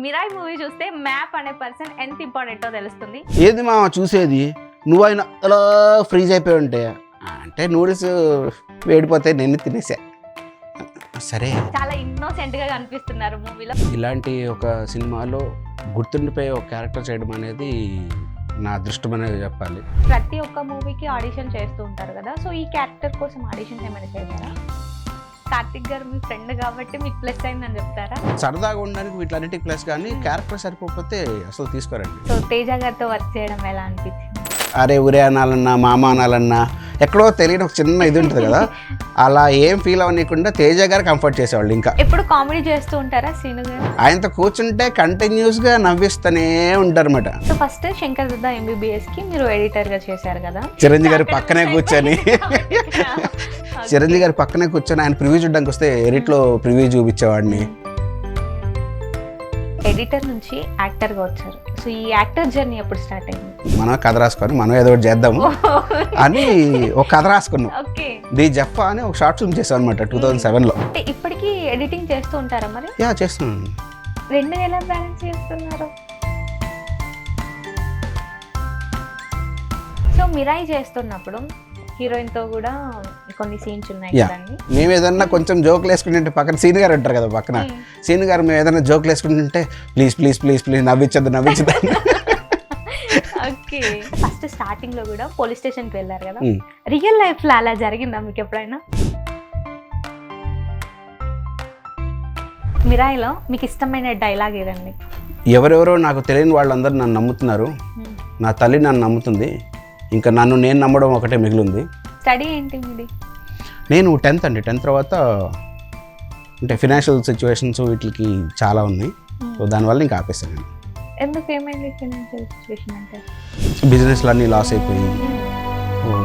Mirai movie చూస్తే map అనే person ఎంత ఇంపార్టెంటో తెలుస్తుంది. ఏది మా చూసేది నువ్వైనా అలా ఫ్రీజ్ అయిపోయి ఉంటే అంటే నూడిల్స్ వేడిపోతే నేను తినేసా సరే. చాలా ఇన్నోసెంట్ గా కనిపిస్తున్నారు మూవీలో. ఇలాంటి ఒక సినిమాలో గుర్తుండిపోయే ఒక క్యారెక్టర్ చేయడం అనేది నా అదృష్టం అనేది చెప్పాలి. ప్రతి ఒక్క మూవీకి ఆడిషన్ చేస్తూ ఉంటారు కదా, సో ఈ క్యారెక్టర్ కోసం ఆడిషన్స్ ఏమైనా చేశారా? కార్తిక్ గారు మీ ఫ్రెండ్ కాబట్టి మీకు ప్లస్ అయిందని చెప్తారా? సరదాగా ఉండడానికి వీటిలన్నిటికి ప్లస్, కానీ క్యారెక్టర్ సరిపోతే అసలు తీసుకోరండి. సో తేజ గారితో వర్క్ చేయడం ఎలా అనిపించింది? అరే ఊరే అనాలన్నా మామ అనాలన్నా ఎక్కడో తెలియని ఒక చిన్న ఇది ఉంటుంది కదా, అలా ఏం ఫీల్ అవ్వనీయకుండా తేజ గారు కంఫర్ట్ చేసేవాళ్ళు. ఇంకా ఎప్పుడు కామెడీ చేస్తూ ఉంటారా శ్రీను గారు? ఆయనతో కూర్చుంటే కంటిన్యూస్గా నవ్విస్తూనే ఉంటారు అనమాట. సో ఫస్ట్ శంకర్ దుద్దా MBBS కి మీరు ఎడిటర్ గా చేశారు కదా, చిరంజీవి గారి పక్కనే కూర్చొని చిరంజీవి గారి పక్కనే కూర్చొని ఆయన ప్రివ్యూ చూడడానికి వస్తే ఎడిట్లో ప్రివ్యూ చూపించేవాడిని. ఎడిటర్ నుంచి యాక్టర్ గా వచ్చారు. సో ఈ యాక్టర్ జర్నీ ఎప్పుడు స్టార్ట్ అయింది? మనం కథ రాసుకొని మనం ఏదో ఒకటి చేద్దాము అని ఒక కథ రాసుకున్నాం. ఓకే, ది జఫా అని ఒక షార్ట్ ఫిల్మ్ చేసాం అనమాట 2007లో. అంటే ఇప్పటికీ ఎడిటింగ్ చేస్తూ ఉంటారా మరి? యా చేస్తున్నాను. రెండు ఎలా బ్యాలెన్స్ చేస్తున్నారు? సో మిరాయి చేస్తున్నప్పుడు హీరోయిన్ తో కూడా కొన్ని సీన్స్ ఉన్నాయి కదండి. మేము ఏదన్నా కొంచెం జోకులు వేసుకుంటుంటే పక్కన సీన్ గారు ఉంటారు కదా, పక్కన సీన్ గారు మేము ఏదైనా జోకులు వేసుకుంటుంటే ప్లీజ్ ప్లీజ్ ప్లీజ్ ప్లీజ్ నవ్వించద్దు ఓకే, ఫస్ట్ స్టార్టింగ్ లో కూడా పోలీస్ స్టేషన్ కి వెళ్ళారు కదా, రియల్ లైఫ్ లో అలా జరిగిందా మీకు ఎప్పుడైనా? మిరాయిలో మీకు ఇష్టమైన డైలాగ్ ఏదండి? ఎవరెవరో నాకు తెలియని వాళ్ళందరూ నన్ను నమ్ముతున్నారు, నా తల్లి నన్ను నమ్ముతుంది, ఇంకా నన్ను నేను నమ్మడం ఒకటే మిగిలింది. స్టడీ ఏంటి మీది? నేను 10th అండి. 10th తర్వాత అంటే ఫినాన్షియల్ సిచ్యువేషన్స్ వీటికి చాలా ఉన్నాయి, సో దానివల్ల ఇంకా ఆపేసాను నేను. ఎందుకు, ఏమైంది ఫైనాన్షియల్ సిచ్యువేషన్ అంటే? బిజినెస్లు అన్నీ లాస్ అయిపోయి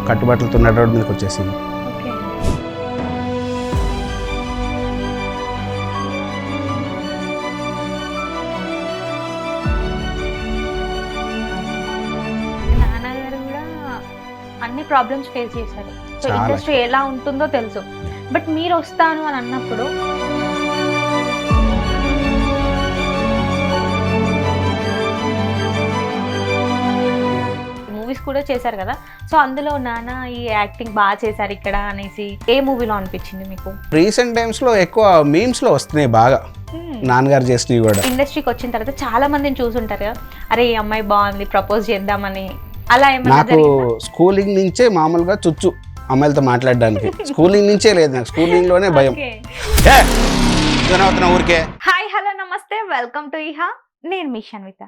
కట్టుబాట్లతో నడవడం మీదకి వచ్చేసి. ఓకే, నాన్నగారు కూడా అన్ని ప్రాబ్లమ్స్ ఫేస్ చేశారు. సో చాలా. ఇండస్ట్రీ ఎలా ఉంటుందో తెలుసు, బట్ మీరు వస్తాను అని అన్నప్పుడు మూవీస్ కూడా చేశారు కదా, సో అందులో నాన్న ఈ యాక్టింగ్ బాగా చేశారు ఇక్కడ అనేసి ఏ మూవీలో అనిపించింది మీకు? రీసెంట్ టైమ్స్లో ఎక్కువ మీమ్స్లో వస్తున్నాయి బాగా నాన్నగారు చేసినవి కూడా. ఇండస్ట్రీకి వచ్చిన తర్వాత చాలా మందిని చూసుంటారు కదా, అరే ఈ అమ్మాయి బాగుంది ప్రపోజ్ చేద్దామని, అలా ఏమైనా నాకు జరిగిందా? స్కూలింగ్ నుంచే మామూలుగా చుచ్చు అమ్మాయిలతో మాట్లాడడానికి. స్కూలింగ్ నుంచే లేదు నాకు, స్కూలింగ్ లోనే భయం. ఓకే. ఊరికే హాయ్ హలో నమస్తే, వెల్కమ్ టు ఇహా. నేను మీ షన్విత.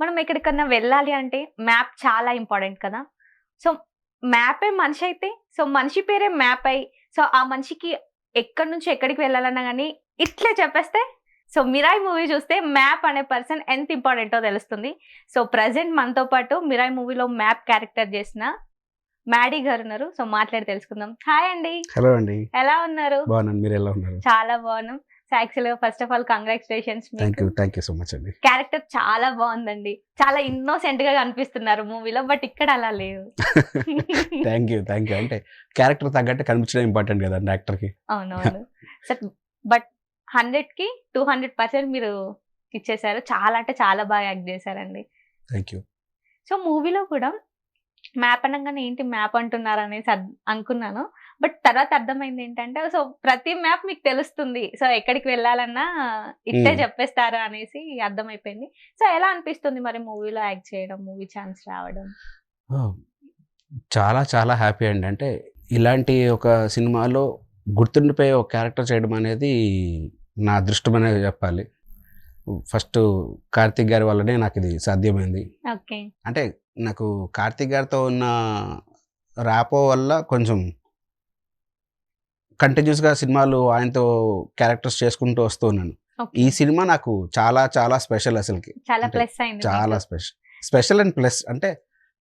మనం ఎక్కడికన్నా వెళ్ళాలి అంటే మ్యాప్ చాలా ఇంపార్టెంట్ కదా. సో మ్యాపే మనిషి అయితే, సో మనిషి పేరే మ్యాప్ అయి, సో ఆ మనిషికి ఎక్కడి నుంచి ఎక్కడికి వెళ్ళాలన్నా కానీ ఇట్లే చెప్పేస్తే, సో మిరాయి మూవీ చూస్తే మ్యాప్ అనే పర్సన్ ఎంత ఇంపార్టెంటో తెలుస్తుంది. సో ప్రజెంట్ మనతో పాటు మిరాయి మూవీలో మ్యాప్ క్యారెక్టర్ చేసిన మ్యాడీ గారు ఉన్నారు. సో మాట్లాడి తెలుసుకుందాం. హాయ్ అండి. హలో అండి. ఎలా ఉన్నారు? బాగున్నాను, మీరు ఎలా ఉన్నారు? చాలా బాగున్నాం. సో యాక్చువల్గా first of all congratulations. Thank you so much అండి. క్యారెక్టర్ చాలా బాగుందండి, చాలా ఇన్నోసెంట్ గా కనిపిస్తున్నారు మూవీలో, బట్ ఇక్కడ అలా లేదు. థ్యాంక్ యూ అంటే క్యారెక్టర్ తగ్గట్టు కనిపించడం ఇంపార్టెంట్ కదండి యాక్టర్కి. అవునవును సార్, బట్ 100కి 200% మీరు ఇచ్చేసారు. చాలా అంటే చాలా బాగా యాక్ట్ చేశారండి. Thank you. సో మూవీలో కూడా మ్యాప్ అనగానే ఏంటి మ్యాప్ అంటున్నారు అనేసి అనుకున్నాను, బట్ తర్వాత అర్థమైంది ఏంటంటే, సో ప్రతి మ్యాప్ మీకు తెలుస్తుంది, సో ఎక్కడికి వెళ్ళాలన్నా ఇట్టే చెప్పేస్తారు అనేసి అర్థమైపోయింది. సో ఎలా అనిపిస్తుంది మరి మూవీలో యాక్ట్ చేయడం, మూవీ ఛాన్స్ రావడం? చాలా చాలా హ్యాపీ అండి. అంటే ఇలాంటి ఒక సినిమాలో గుర్తుండిపోయే ఒక క్యారెక్టర్ చేయడం అనేది నా అదృష్టం అనేది చెప్పాలి. ఫస్ట్ కార్తిక్ గారి వల్లనే నాకు ఇది సాధ్యమైంది. ఓకే, అంటే నాకు కార్తిక్ గారితో ఉన్న ర్యాపో వల్ల కొంచెం కంటిన్యూస్గా సినిమాలు ఆయనతో క్యారెక్టర్స్ చేసుకుంటూ వస్తూ ఉన్నాను. ఈ సినిమా నాకు చాలా చాలా స్పెషల్, అసలుకి చాలా ప్లస్ అయింది. చాలా స్పెషల్ అండ్ ప్లస్ అంటే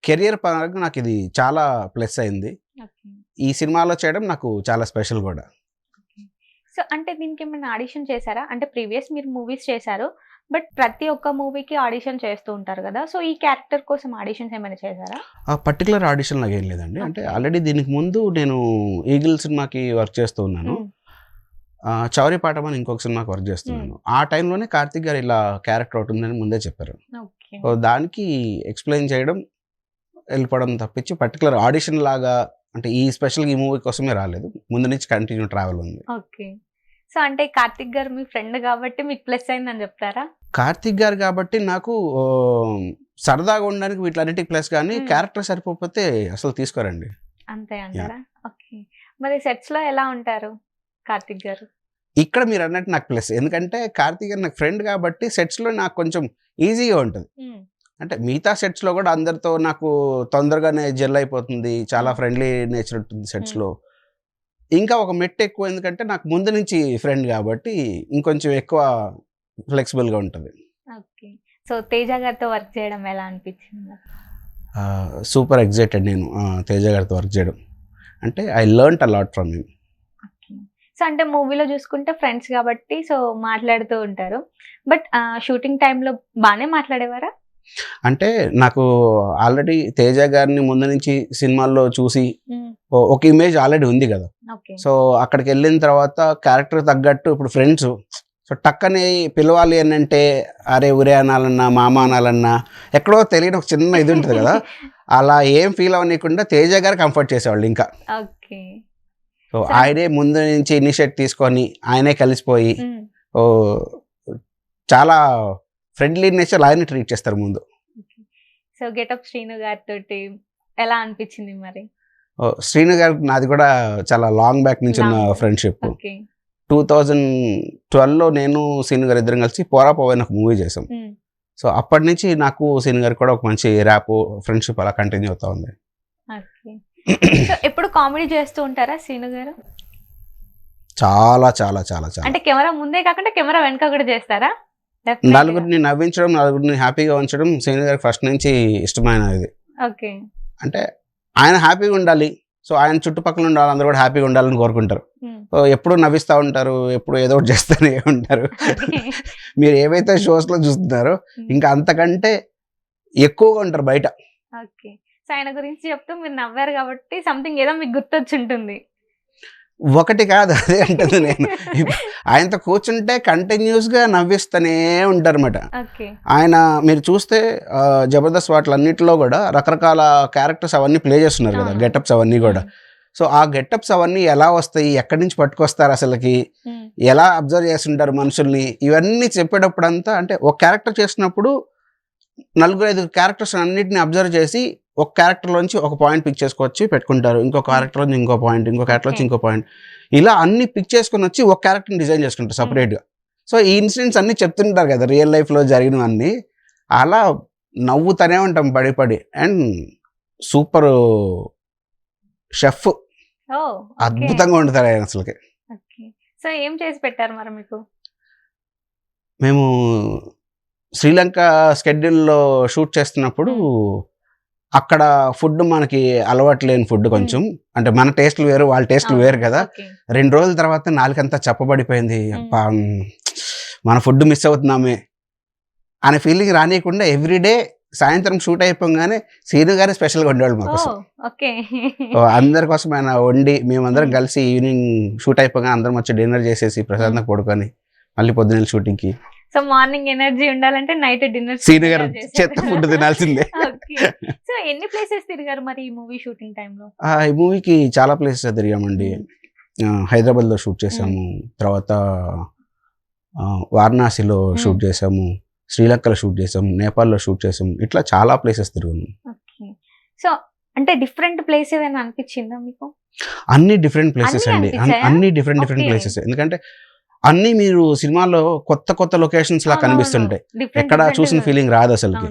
కెరియర్ పరంగా నాకు ఇది చాలా ప్లస్ అయింది. ఈ సినిమాలో చేయడం నాకు చాలా స్పెషల్ కూడా. సో అంటే దీనికి ఏమైనా ఆడిషన్ చేశారా? అంటే ప్రీవియస్ మీరు మూవీస్ చేశారు, బట్ ప్రతి ఒక్క మూవీకి ఆడిషన్ చేస్తూ ఉంటారు కదా, సో ఈ క్యారెక్టర్ కోసం ఆడిషన్స్ ఏమైనా చేశారా? ఆ పర్టికులర్ ఆడిషన్ నాకు ఏం లేదండి. అంటే ఆల్రెడీ దీనికి ముందు నేను ఈగిల్ సినిమాకి వర్క్ చేస్తూ ఉన్నాను. చౌరీపాఠం అని ఇంకొక సినిమాకి వర్క్ చేస్తున్నాను. ఆ టైంలోనే కార్తీక్ గారు ఇలా క్యారెక్టర్ ఒకటి ఉందని ముందే చెప్పారు. ఓకే. సో దానికి ఎక్స్ప్లెయిన్ చేయడం, వెళ్ళిపోవడం తప్పించి పర్టికులర్ ఆడిషన్ లాగా అంటే ఈ స్పెషల్గా ఈ మూవీ కోసమే రాలేదు. ముందు నుంచి కంటిన్యూ ట్రావెల్ ఉంది. ఓకే. సో అంటే కార్తిక్ గారు మీ ఫ్రెండ్ కాబట్టి మీకు ప్లస్ అయిందని చెప్తారా? కార్తీక్ గారు కాబట్టి నాకు సరదాగా ఉండడానికి వీటిలన్నిటికి ప్లస్, కానీ క్యారెక్టర్ సరిపోతే అసలు తీసుకోరండి. అంతే అంటారా? ఓకే. మరి సెట్స్ లో ఎలా ఉంటారు కార్తిక్ గారు? ఇక్కడ మీరు అన్నట్టు నాకు ప్లస్, ఎందుకంటే కార్తీక్ గారు నాకు ఫ్రెండ్ కాబట్టి సెట్స్లో నాకు కొంచెం ఈజీగా ఉంటుంది. అంటే మిగతా సెట్స్లో కూడా అందరితో నాకు తొందరగానే జెల్ అయిపోతుంది, చాలా ఫ్రెండ్లీ నేచర్ ఉంటుంది సెట్స్లో. ఇంకా ఒక మెట్టు ఎక్కువ, ఎందుకంటే నాకు ముందు నుంచి ఫ్రెండ్ కాబట్టి ఇంకొంచెం ఎక్కువ ఫ్లెక్సిబుల్గా ఉంటుంది. ఓకే. సో తేజ గారితో వర్క్ చేయడం ఎలా అనిపించింది? సూపర్ ఎగ్జైటెడ్ నేను తేజ గారితో వర్క్ చేయడం. అంటే I learned a lot from him. Okay. So అంటే మూవీలో చూసుకుంటే ఫ్రెండ్స్ కాబట్టి సో మాట్లాడుతూ ఉంటారు. బట్ షూటింగ్ టైంలో బాగానే మాట్లాడేవారా? అంటే నాకు ఆల్రెడీ తేజ గారిని ముందు నుంచి సినిమాల్లో చూసి ఒక ఇమేజ్ ఆల్రెడీ ఉంది కదా. ఓకే. సో అక్కడికి వెళ్ళిన తర్వాత క్యారెక్టర్ తగ్గట్టు ఇప్పుడు ఫ్రెండ్స్ సో టక్కని పిలవాలి అని అంటే అరే ఉరే అనాలన్నా మామ అనాలన్నా ఎక్కడో తెలియని ఒక చిన్న ఇది ఉంటుంది కదా, అలా ఏం ఫీల్ అవ్వనీయకుండా తేజ గారు కంఫర్ట్ చేసేవాళ్ళు ఇంకా. ఓకే. సో ఆయనే ముందు నుంచి ఇనిషియేట్ తీసుకొని ఆయనే కలిసిపోయి చాలా ఫ్రెండ్లీ నేచర్ ఆయనే ట్రీట్ చేస్తారు ముందు. సో గెటప్ శ్రీను గారితో ఎలా అనిపించింది మరి? శ్రీను గారు నాది కూడా చాలా లాంగ్ బ్యాక్ నుంచి ఉన్న ఫ్రెండ్షిప్. 2012లో నేను శ్రీను గారు ఇద్దరం కలిసి పోరా పోవైన ఒక మూవీ చేసాం. సో అప్పటి నుంచి నాకు శ్రీను గారికి కూడా ఒక మంచి ర్యాప్ ఫ్రెండ్షిప్ అలా కంటిన్యూ అవుతా ఉంది. ఎప్పుడు కామెడీ చేస్తూ ఉంటారా శ్రీను గారు? చాలా చాలా చాలా చాలా. అంటే కెమెరా ముందే కాకుండా కెమెరా వెనక కూడా చేస్తారా? నలుగురిని నవ్వించడం, నలుగురిని హ్యాపీగా ఉంచడం శ్రీను గారికి ఫస్ట్ నుంచి ఇష్టమైన ఇది. ఓకే. అంటే ఆయన హ్యాపీగా ఉండాలి, సో ఆయన చుట్టుపక్కల ఉండాలి, అందరూ కూడా హ్యాపీగా ఉండాలని కోరుకుంటారు. ఎప్పుడు నవ్విస్తూ ఉంటారు, ఎప్పుడు ఏదో ఒకటి చేస్తూనే ఉంటారు. మీరు ఏవైతే షోస్లో చూస్తున్నారో ఇంకా అంతకంటే ఎక్కువగా ఉంటారు బయట. ఓకే. సో ఆయన గురించి చెప్తూ మీరు నవ్వారు కాబట్టి సంథింగ్ ఏదో మీకు గుర్తొచ్చి ఉంటుంది. ఒకటి కాదు, అదే అంటుంది నేను. ఆయనతో కూర్చుంటే కంటిన్యూస్గా నవ్విస్తూనే ఉంటారు అన్నమాట. ఆయన మీరు చూస్తే జబర్దస్త్ వాటిలన్నిటిలో కూడా రకరకాల క్యారెక్టర్స్ అవన్నీ ప్లే చేస్తున్నారు కదా, గెటప్స్ అవన్నీ కూడా. సో ఆ గెటప్స్ అవన్నీ ఎలా వస్తాయి, ఎక్కడి నుంచి పట్టుకొస్తారు, అసలుకి ఎలా అబ్జర్వ్ చేస్తుంటారు మనుషుల్ని, ఇవన్నీ చెప్పేటప్పుడు అంతా అంటే ఒక క్యారెక్టర్ చేసినప్పుడు 4-5 క్యారెక్టర్స్ అన్నిటిని అబ్జర్వ్ చేసి ఒక క్యారెక్టర్లోంచి ఒక పాయింట్ పిక్ చేసుకొచ్చి పెట్టుకుంటారు, ఇంకో క్యారెక్టర్ నుంచి ఇంకో పాయింట్, ఇంకో క్యారెక్టర్ నుంచి ఇంకో పాయింట్, ఇలా అన్ని పిక్ చేసుకొని వచ్చి ఒక క్యారెక్టర్ని డిజైన్ చేసుకుంటారు సపరేట్గా. సో ఈ ఇన్సిడెంట్స్ అన్నీ చెప్తుంటారు కదా రియల్ లైఫ్లో జరిగినవన్నీ, అలా నవ్వుతూనే ఉంటాం పడి పడి. అండ్ సూపర్ షెఫ్, అద్భుతంగా వండుతారు ఆయన అసలుకి. సో ఏం చేసి పెట్టారు మరి మీకు? మేము శ్రీలంక స్కెడ్యూల్లో షూట్ చేస్తున్నప్పుడు అక్కడ ఫుడ్ మనకి అలవాటు లేని ఫుడ్ కొంచెం, అంటే మన టేస్ట్లు వేరు వాళ్ళ టేస్ట్లు వేరు కదా. 2 రోజుల తర్వాత నాలుకంతా చెప్పబడిపోయింది, మన ఫుడ్ మిస్ అవుతున్నామే అనే ఫీలింగ్ రానియకుండా ఎవ్రీడే సాయంత్రం షూట్ అయిపోగానే శ్రీను గారే స్పెషల్గా వండేవాళ్ళు మాకోసం. అందరి కోసం ఆయన వండి మేమందరం కలిసి ఈవినింగ్ షూట్ అయిపోగానే అందరం వచ్చి డిన్నర్ చేసేసి ప్రశాంతంగా పడుకొని మళ్ళీ పొద్దున్న షూటింగ్కి. సో మార్నింగ్ ఎనర్జీ ఉండాలంటే నైట్ డిన్నర్ శ్రీను గారు చెత్త ఫుడ్ తినాల్సిందే. సో ఎన్ని ప్లేసెస్ తిరిగారు మరి ఈ మూవీ షూటింగ్ టైంలో? ఈ మూవీకి చాలా ప్లేసెస్ తిరిగామండి. హైదరాబాద్లో షూట్ చేసాము, తర్వాత వారణాసిలో షూట్ చేసాము, శ్రీలంకలో షూట్ చేసాము, నేపాల్లో షూట్ చేసాము, ఇట్లా చాలా ప్లేసెస్ తిరిగాము. సో అంటే డిఫరెంట్ ప్లేస్ ఏదైనా అనిపించిందా మీకు? అన్ని డిఫరెంట్ ప్లేసెస్ అండి, అన్ని డిఫరెంట్ ప్లేసెస్. ఎందుకంటే అన్ని మీరు సినిమాలో కొత్త కొత్త లొకేషన్స్ లా కనిపిస్తుంటాయి, ఎక్కడ చూసిన ఫీలింగ్ రాదు అసలుకి.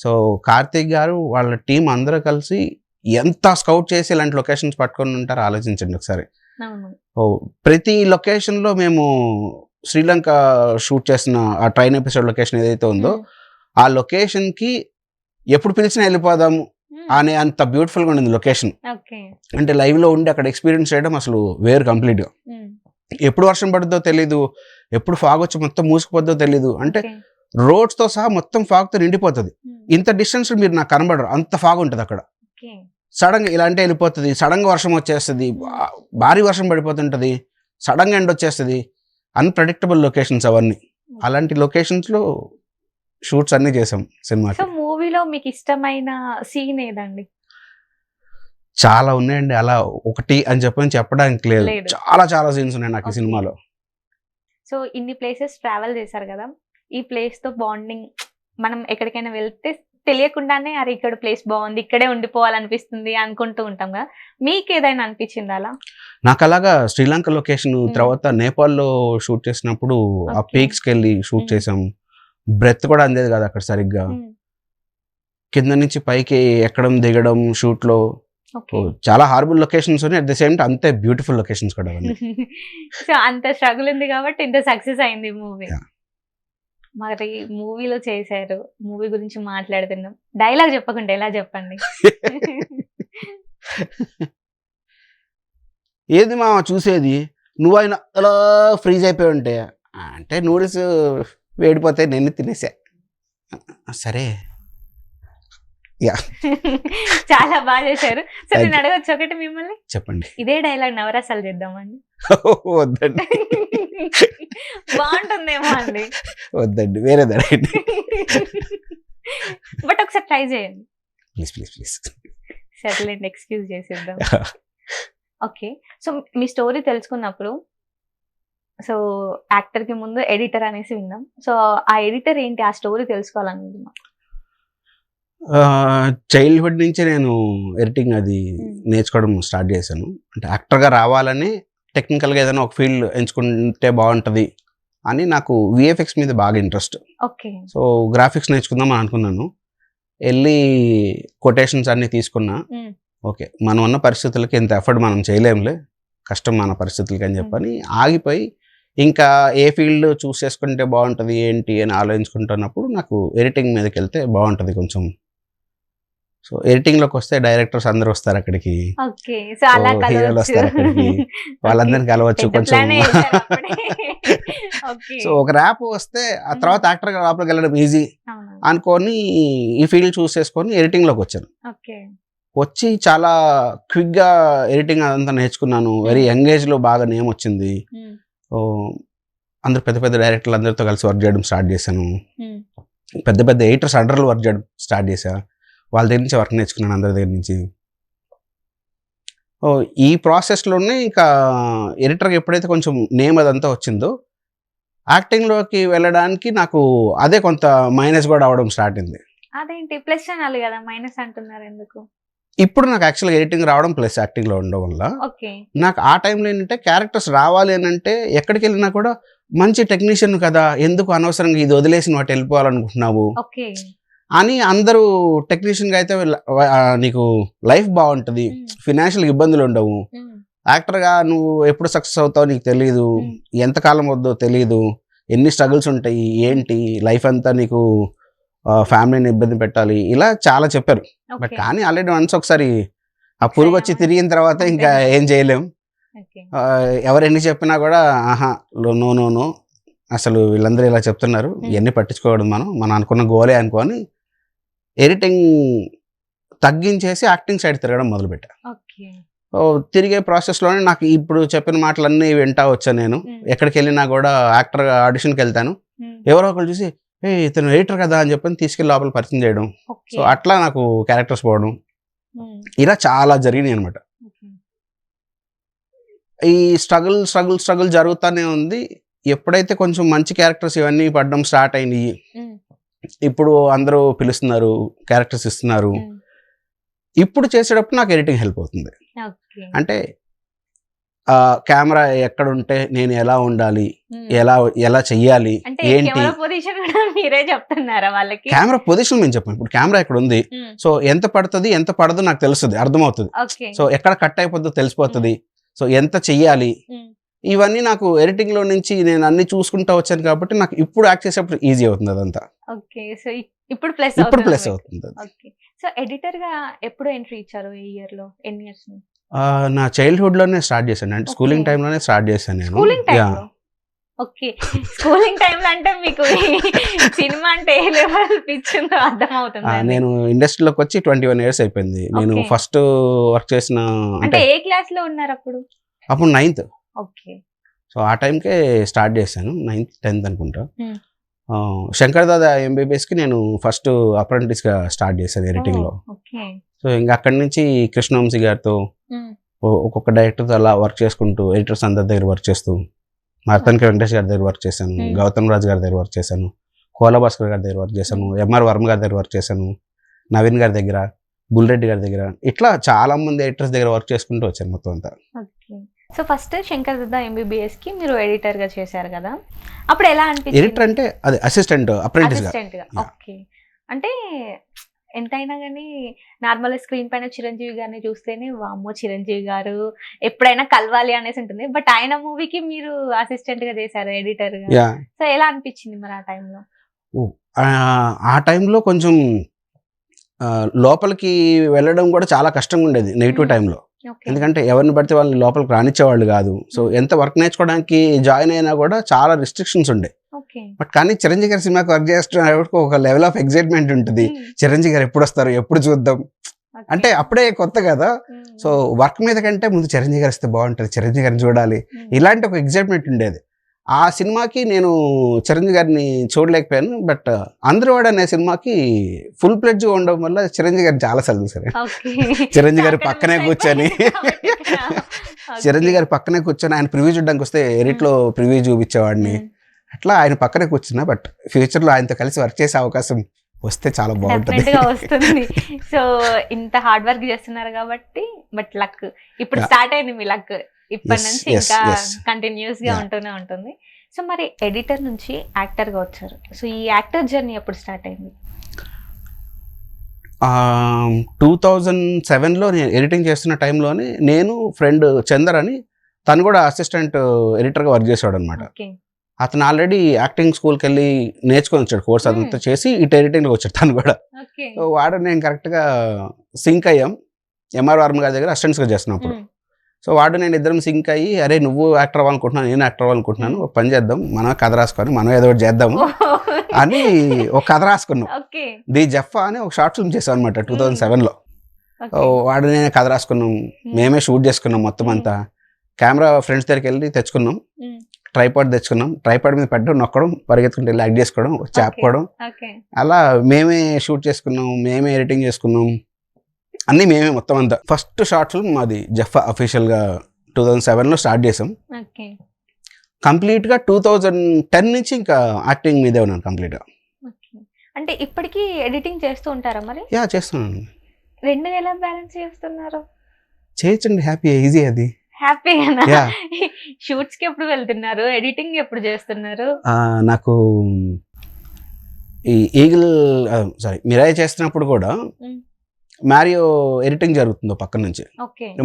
సో కార్తీక్ గారు వాళ్ళ టీం అందరూ కలిసి ఎంత స్కౌట్ చేసి ఇలాంటి లొకేషన్స్ పట్టుకొని ఉంటారో ఆలోచించండి ఒకసారి. ప్రతి లొకేషన్లో మేము శ్రీలంక షూట్ చేసిన ఆ ట్రైన్ ఎపిసోడ్ లొకేషన్ ఏదైతే ఉందో ఆ లొకేషన్కి ఎప్పుడు పిలిచినా వెళ్ళిపోదాము అనే అంత బ్యూటిఫుల్గా ఉండింది లొకేషన్. అంటే లైవ్లో ఉండి అక్కడ ఎక్స్పీరియన్స్ చేయడం అసలు వేరు కంప్లీట్గా. ఎప్పుడు వర్షం పడుతుందో తెలీదు, ఎప్పుడు ఫాగ్ వచ్చి మొత్తం మూసుకుపోద్దో తెలీదు. అంటే రోడ్స్తో సహా మొత్తం ఫాగ్తో నిండిపోతుంది. ఇంత డిస్టెన్స్ మీరు నాకు కనబడరు, అంత ఫాగ్ ఉంటుంది అక్కడ. సడన్గా ఇలాంటి వెళ్ళిపోతుంది, సడన్గా వర్షం వచ్చేస్తుంది, భారీ వర్షం పడిపోతుంటుంది, సడన్గా ఎండ్ వచ్చేస్తుంది. అన్‌ప్రెడిక్టబుల్ లొకేషన్స్ అవన్నీ. అలాంటి లొకేషన్స్‌లో షూట్స్ అన్నీ చేసాం సో సినిమాకి. మూవీలో మీకు ఇష్టమైన సీన్ ఏదండి? చాలా ఉన్నాయండి. అలా ఒకటి అని చెప్పడానికి లేదు. లేదు. చాలా చాలా సీన్స్ ఉన్నాయి నాకు ఈ ఓకే. సినిమాలో. సో ఇన్ని ప్లేసెస్ ట్రావెల్ చేశారు కదా! ఈ ప్లేస్‌తో బాండింగ్ మనం ఎక్కడికైనా వెళ్తే తెలియకుండానే అరే! ఇక్కడ ప్లేస్ బావుంది. ఇక్కడే ఉండిపోవాలనిపిస్తుంది అనుకుంటూ ఉంటాం కదా! మీకేదైనా అనిపించిందా అలా? నాకలాగా శ్రీలంక లొకేషన్ హ్మ్. తర్వాత నేపాల్‌లో షూట్ చేసినప్పుడు ఆ ఓకే. పీక్స్‌కెళ్ళి షూట్ హ్మ్. చేసాం. బ్రెత్ కూడా అందేది కాదు అక్కడ సరిగ్గా. హ్మ్. కింద నుంచి పైకి ఎక్కడం, దిగడం షూట్‌లో ఓకే. చాలా హారబుల్ లొకేషన్స్ ఉన్నాయి. అట్ ద సేమ్ టైమ్ అంతే బ్యూటిఫుల్ లొకేషన్స్ కూడా అవన్నీ. సో అంత స్ట్రగుల్ ఉంది కాబట్టి ఇంత సక్సెస్ అయింది మూవీ. యాహ్! మరి మూవీలో చేశారు. మూవీ గురించి మాట్లాడుతున్నాం. డైలాగ్ చెప్పకుండా ఎలా చెప్పండి? ఏది మామ చూసేది? నువ్వైనా అలా ఫ్రీజ్ అయిపోయి ఉంటే. అంటే నూడిల్స్ వేడిపోతే నేను తినేసా. సరే. యాహ్! చాలా బాగా చేశారు. సో థాంక్ నేను యూ. అడగొచ్చా ఒకటి మిమ్మల్ని? చెప్పండి. ఇదే డైలాగ్ నవరసాలు చేద్దామండి. వద్దండి. బావుంటుందేమో అండి. వద్దండి. వేరేది అడగండి. బట్ ఒకసారి ట్రై చేయండి. ప్లీజ్. సర్లేండి ఎక్స్‌క్యూజ్ చేసేద్దాం. ఓకే. సో మీ స్టోరీ తెలుసుకున్నప్పుడు సో యాక్టర్‌కి ముందు ఎడిటర్ అనేసి విన్నాం. సో ఆ ఎడిటర్ ఏంటి? ఆ స్టోరీ తెలుసుకోవాలనుకుంటున్నా. చైల్డ్‌హుడ్ నుంచే నేను ఎడిటింగ్ అది హ్మ్. నేర్చుకోవడం స్టార్ట్ చేశాను. అంటే యాక్టర్‌గా రావాలని టెక్నికల్‌గా ఏదైనా ఒక ఫీల్డ్ ఎంచుకుంటే బావుంటది అని నాకు వీఎఫ్ఎక్స్ మీద బాగా ఇంట్రెస్ట్. ఓకే. సో గ్రాఫిక్స్ నేర్చుకుందాం అని అనుకున్నాను. ఎళ్లి కొటేషన్స్ అన్నీ తీసుకున్నా. హ్మ్. ఓకే. మనం ఉన్న పరిస్థితులకి ఇంత ఎఫర్ట్ మనం చేయలేంలే. కష్టం మన పరిస్థితులకి అని చెప్పని ఆగిపోయి ఇంకా ఏ ఫీల్డ్ చూస్ చేసుకుంటే బావుంటది ఏంటి అని ఆలోచించుకుంటున్నప్పుడు నాకు ఎడిటింగ్ మీదకెళ్తే బావుంటది కొంచెం. సో ఎడిటింగ్‌లోకొస్తే డైరెక్టర్స్ అందరూ వస్తారు అక్కడికి. ఓకే. సో అలా హీరోలు కలవచ్చు. వస్తారు అక్కడికి. ఓకే. వాళ్ళందరిని కలవచ్చు పెద్ద కొంచెం. ప్లానే ఏసారు అప్పుడే. ఓకే. సో ఒక ర్యాప్ వస్తే ఆ తర్వాత యాక్టర్‌గా లోపలికెళ్ళడం ఈజీ అవును. అనుకోని ఈ ఫీల్డ్ చూస్ చేసుకొని ఎడిటింగ్‌లోకొచ్చాను. ఓకే. వచ్చి చాలా క్విక్‌గా ఎడిటింగ్ అదంతా నేర్చుకున్నాను. వెరీ యంగ్ ఏజ్‌లో బాగా నేమ్ వచ్చింది. హ్మ్. ఓహ్! అందరూ పెద్ద పెద్ద డైరెక్టర్లు అందరితో కలిసి వర్క్ చేయడం స్టార్ట్ చేశాను. హ్మ్. పెద్ద పెద్ద ఎడిటర్స్ అండర్‌లో వర్క్ చేయడం స్టార్ట్ చేశా. వాళ్ళ దగ్గర నుంచి వర్క్ నేర్చుకున్నాను అందరి దగ్గర నుంచి. ఈ ప్రాసెస్‌లోనే ఇంకా ఎడిటర్‌గా ఎప్పుడైతే కొంచెం నేమ్ అదంతా వచ్చిందో, యాక్టింగ్‌లోకి వెళ్ళడానికి నాకు అదే కొంత మైనస్ కూడా అవ్వడం స్టార్ట్ అయింది. అదేంటి ప్లస్ అనాలి గదా! మైనస్ అంటున్నారు ఎందుకు? ఇప్పుడు నాకు యాక్చువల్‌గా ఎడిటింగ్ రావడం ప్లస్ యాక్టింగ్‌లో ఉండడం వల్ల, ఓకే. నాకు ఆ టైంలో ఏంటంటే క్యారెక్టర్స్ రావాలి అనంటే ఎక్కడికెళ్ళినా కూడా మంచి టెక్నీషియన్ కదా! ఎందుకు అనవసరంగా ఇది వదిలేసి నువ్వు అటు వెళ్ళిపోవాలనుకుంటున్నావు ఓకే. అని అందరూ టెక్నీషియన్‌గా అయితే నీకు లైఫ్ బావుంటది. హ్మ్. ఫినాన్షియల్ ఇబ్బందులు ఉండవు. హ్మ్. యాక్టర్‌గా నువ్వు ఎప్పుడు సక్సెస్ అవుతావో నీకు తెలీదు. హ్మ్. ఎంత కాలం అవుద్దో తెలీదు. ఎన్ని స్ట్రగుల్స్ ఉంటాయి? ఏంటి? లైఫ్ అంతా నీకు ఫ్యామిలీని ఇబ్బంది పెట్టాలి. ఇలా చాలా చెప్పారు. But okay. కానీ ఆల్రెడీ వన్స్ ఒకసారి ఆ ఫిక్స్ పురుగొచ్చి అయ్యామా? తిరిగిన తర్వాత ఇంకా అంతేనా? ఏం చేయలేం. ఓకే. ఎవరెన్ని చెప్పినా కూడా ఆహా! నో. అసలు వీళ్ళందరూ ఇలా చెప్తున్నారు. హ్మ్. ఇయన్నీ పట్టించుకోకూడదు మనం. మనం అనుకున్న గోలే అనుకోని ఎడిటింగ్ తగ్గించేసి యాక్టింగ్ సైడ్ తిరగడం మొదలుపెట్టా. ఓకే. తిరిగే ప్రాసెస్‌లోనే నాకు ఇప్పుడు చెప్పిన మాటలన్నీ వింటా వచ్చా నేను. హ్మ్. ఎక్కడికెళ్ళినా గూడా యాక్టర్‌గా ఆడిషన్‌కెళ్తాను. హ్మ్. ఎవరో ఒకళ్ళు చూసి, "ఏయ్! ఇతను ఎడిటర్ కదా!" అని చెప్పని తీసుకెళ్ళి లోపల పరిచయం చేయడం. So, okay. అట్లా నాకు క్యారెక్టర్స్ పోవడం. హ్మ్. ఇలా చాలా జరిగినాయనమాట. ఓకే. ఈ స్ట్రగుల్ జరుగుతానే ఉంది. ఎప్పుడైతే కొంచెం మంచి క్యారెక్టర్స్ ఇవన్నీ పడడం స్టార్ట్ అయినియి. హ్మ్. ఇప్పుడు అందరూ పిలుస్తున్నారు. క్యారెక్టర్స్ ఇస్తున్నారు. హ్మ్. ఇప్పుడు చేసేటప్పుడు నాకు ఎడిటింగ్ హెల్ప్ అవుతుంది. ఓకే. అంటే కెమెరా ఎక్కడుంటే నేను ఎలా ఉండాలి? హ్మ్. ఎలా చెయ్యాలి? అంటే ఏంటి? కెమెరా పొజిషన్ కూడా మీరే చెప్తున్నారా వాళ్ళకి? కెమెరా పొజిషన్ మేము చెప్పం. ఇప్పుడు కెమెరా ఇక్కడుంది. హ్మ్. సో, ఎంత పడతది? ఎంత పడదో నాకు తెలుస్తది. అర్థమవుతది. ఓకే. సో, ఎక్కడ కట్ అయిపోద్దో తెలిసిపోతది. సో, ఎంత చెయ్యాలి? హ్మ్. ఇవన్నీ నాకు ఎడిటింగ్‌లో నుంచి నేను అన్నీ చూసుకుంటా వచ్చాను కాబట్టి నాకు ఇప్పుడు యాక్ట్ చేసేటప్పుడు ఈజీ అవుతుంది అదంతా. ఓకే. సో ఇప్పుడు ప్లస్ ఇప్పుడు అవుతుంది ప్లస్ మీకు. అవుతుంది అది. ఓకే. సో ఎడిటర్‌గా ఎప్పుడు ఎంట్రీ ఇచ్చారు? ఏ ఇయర్‌లో? ఎన్ని ఇయర్స్ నుంచి? నా చైల్డ్‌హుడ్‌లోనే స్టార్ట్ చేశాను. అంటే ఓకే. స్కూలింగ్ టైమ్‌లోనే స్టార్ట్ చేశాను నేను. Schooling yeah! టైమ్‌లో? ఓకే. స్కూలింగ్ టైమ్‌లో అంటే మీకు సినిమా అంటే ఏ లెవెల్ పిచ్చుందో అర్థమవుతుందండి. నేను ఇండస్ట్రీలోకొచ్చి 21 ఇయర్స్ అయిపోయింది. నేను ఓకే. ఫస్ట్ వర్క్ చేసిన అంటే అంటే ఏ క్లాస్‌లో ఉన్నారప్పుడు? అప్పుడు నైన్త్. ఓకే. సో ఆ టైంకే స్టార్ట్ చేశాను 9th 10th అనుకుంటా. Hmm. శంకర్ దాదా ఎంబీబీఎస్కి నేను ఫస్ట్ అప్రెంటిస్గా స్టార్ట్ చేశాను ఎడిటింగ్లో. ఓకే. సో ఇంకా అక్కడి నుంచి కృష్ణవంశీ గారితో ఒక్కొక్క డైరెక్టర్తో అలా వర్క్ చేసుకుంటూ ఎడిటర్స్ అందరి దగ్గర వర్క్ చేస్తూ మార్తన్కి వెంకటేష్ గారి దగ్గర వర్క్ చేశాను, గౌతమ్ రాజు గారి దగ్గర వర్క్ చేశాను, కోలా భాస్కర్ గారి దగ్గర వర్క్ చేశాను, ఎంఆర్ వర్మ గారి దగ్గర వర్క్ చేశాను, నవీన్ గారి దగ్గర, బుల్రెడ్డి గారి దగ్గర, ఇట్లా చాలా మంది ఎడిటర్స్ దగ్గర వర్క్ చేసుకుంటూ వచ్చాను మొత్తం అంతా. Okay. So first Shankar Datta ఎంబీబీఎస్కి మీరు ఎడిటర్గా చేశారు కదా, అప్పుడు ఎలా అనిపించింది? ఎడిటర్ అంటే అది అసిస్టెంట్ అప్రెంటిస్గా. అసిస్టెంట్గా. ఓకే. అంటే ఎంతైనా కానీ నార్మల్ స్క్రీన్ పైన చిరంజీవి గారిని చూస్తేనే వామ్మో చిరంజీవి గారు ఎప్పుడైనా కలవాలి అనేసి ఉంటుంది. బట్ ఆయన మూవీకి మీరు అసిస్టెంట్గా చేశారు ఎడిటర్గా. యా, సో ఎలా అనిపించింది మరి ఆ టైంలో? ఆ టైంలో కొంచెం లోపలికి వెళ్ళడం కూడా చాలా కష్టంగా ఉండేది నెగిటివ్ టైంలో. ఓకే. ఎందుకంటే ఎవరిని పడితే వాళ్ళని లోపలికి రానిచ్చేవాళ్ళు కాదు. సో ఎంత వర్క్ నేర్చుకోవడానికి జాయిన్ అయినా కూడా చాలా రిస్ట్రిక్షన్స్ ఉండే. ఓకే. బట్ కానీ చిరంజీవి గారి సినిమాకి వర్క్ చేస్తున్నప్పుడు ఒక లెవెల్ ఆఫ్ ఎగ్జైట్మెంట్ ఉంటుంది. చిరంజీవి గారు ఎప్పుడు వస్తారు, ఎప్పుడు చూద్దాం, అంటే అప్పుడే కొత్త కదా. సో వర్క్ మీద కంటే ముందు చిరంజీవి గారు వస్తే బాగుంటుంది, చిరంజీవి గారిని చూడాలి, ఇలాంటి ఒక ఎగ్జైట్మెంట్ ఉండేది. ఆ సినిమాకి నేను చిరంజీవి గారిని చూడలేకపోయాను. బట్ అందరివాడు అనే సినిమాకి ఫుల్ ప్లెడ్జ్గా ఉండడం వల్ల చిరంజీవి గారిని చాలా సార్లు చూసారు. చిరంజీవి గారి పక్కనే కూర్చొని చిరంజీవి గారి పక్కనే కూర్చొని ఆయన ప్రివ్యూ చూడడానికి వస్తే ఎడిట్లో ప్రివ్యూ చూపించేవాడిని. అట్లా ఆయన పక్కనే కూర్చున్నా. బట్ ఫ్యూచర్లో ఆయనతో కలిసి వర్క్ చేసే అవకాశం వస్తే చాలా బాగుంటుంది. వస్తుంది. సో ఇంత హార్డ్ వర్క్ చేస్తున్నారు కాబట్టి, బట్ లక్ ఇప్పుడు స్టార్ట్ అయింది మీ లక్. ఇప్పటి నుంచి ఇంకా కంటిన్యూస్ గా ఉంటూనే ఉంటుంది. సో మరి ఎడిటర్ నుంచి యాక్టర్ గా వచ్చారు. సో ఈ యాక్టర్ జర్నీ ఎప్పుడు స్టార్ట్ అయింది? 2007లో నేను ఎడిటింగ్ చేస్తున్న టైంలోనే నేను ఫ్రెండ్ చందర్ అని, తను కూడా అసిస్టెంట్ ఎడిటర్గా వర్క్ చేసాడు అనమాట. అతను ఆల్రెడీ యాక్టింగ్ స్కూల్కి వెళ్ళి నేర్చుకొని వచ్చాడు, కోర్స్ అదంతా చేసి ఇటు ఎడిటింగ్లో వచ్చాడు తను కూడా. సో వాడు నేను కరెక్ట్గా సింక్ అయ్యాం. ఎంఆర్ వర్మ గారి దగ్గర అసిస్టెంట్స్గా చేస్తున్నప్పుడు. సో వాడు నేను ఇద్దరం సింక్ అయ్యి, అరే నువ్వు యాక్టర్ అవ్వాలనుకుంటున్నాను, నేను యాక్టర్ అవ్వాలనుకుంటున్నాను, ఒక పని చేద్దాం, మనం కథ రాసుకొని మనం ఏదో ఒకటి చేద్దాము అని ఒక కథ రాసుకున్నాం. ది జఫా అని ఒక షార్ట్ ఫిల్మ్ చేసాం అనమాట 2007లో. వాడు నేను కథ రాసుకున్నాం, మేమే షూట్ చేసుకున్నాం మొత్తం అంతా. కెమెరా ఫ్రెండ్స్ దగ్గరికి వెళ్ళి తెచ్చుకున్నాం, ట్రైపాడ్ తెచ్చుకున్నాం, ట్రైపాడ్ మీద పెట్టడం, నొక్కడం, పరిగెత్తుకుంటే వెళ్ళి యాక్ట్ చేసుకోవడం, చాపుకోవడం, అలా మేమే షూట్ చేసుకున్నాం, మేమే ఎడిటింగ్ చేసుకున్నాం, అన్నీ మేమే మొత్తం అంతా. ఫస్ట్ షార్ట్ ఫిల్మ్ మాది జఫా అఫీషియల్గా 2007లో స్టార్ట్ చేసాం. కంప్లీట్గా 2010 నుంచి ఇంకా యాక్టింగ్ మీదే ఉన్నాను కంప్లీట్గా. అంటే ఇప్పటికీ ఎడిటింగ్ చేస్తూ ఉంటారా మరి? యా, చేస్తున్నాను. రెండు ఎలా బ్యాలెన్స్ చేస్తున్నారు? చేయొచ్చండి, హ్యాపీ, ఈజీ అది. హ్యాపీగా షూట్స్ కి ఎప్పుడు వెళ్తున్నారు, ఎడిటింగ్ ఎప్పుడు చేస్తున్నారు? నాకు ఈ ఈగిల్ మిరాయి చేస్తున్నప్పుడు కూడా మ్యారియో ఎడిటింగ్ జరుగుతుందో పక్క నుంచి.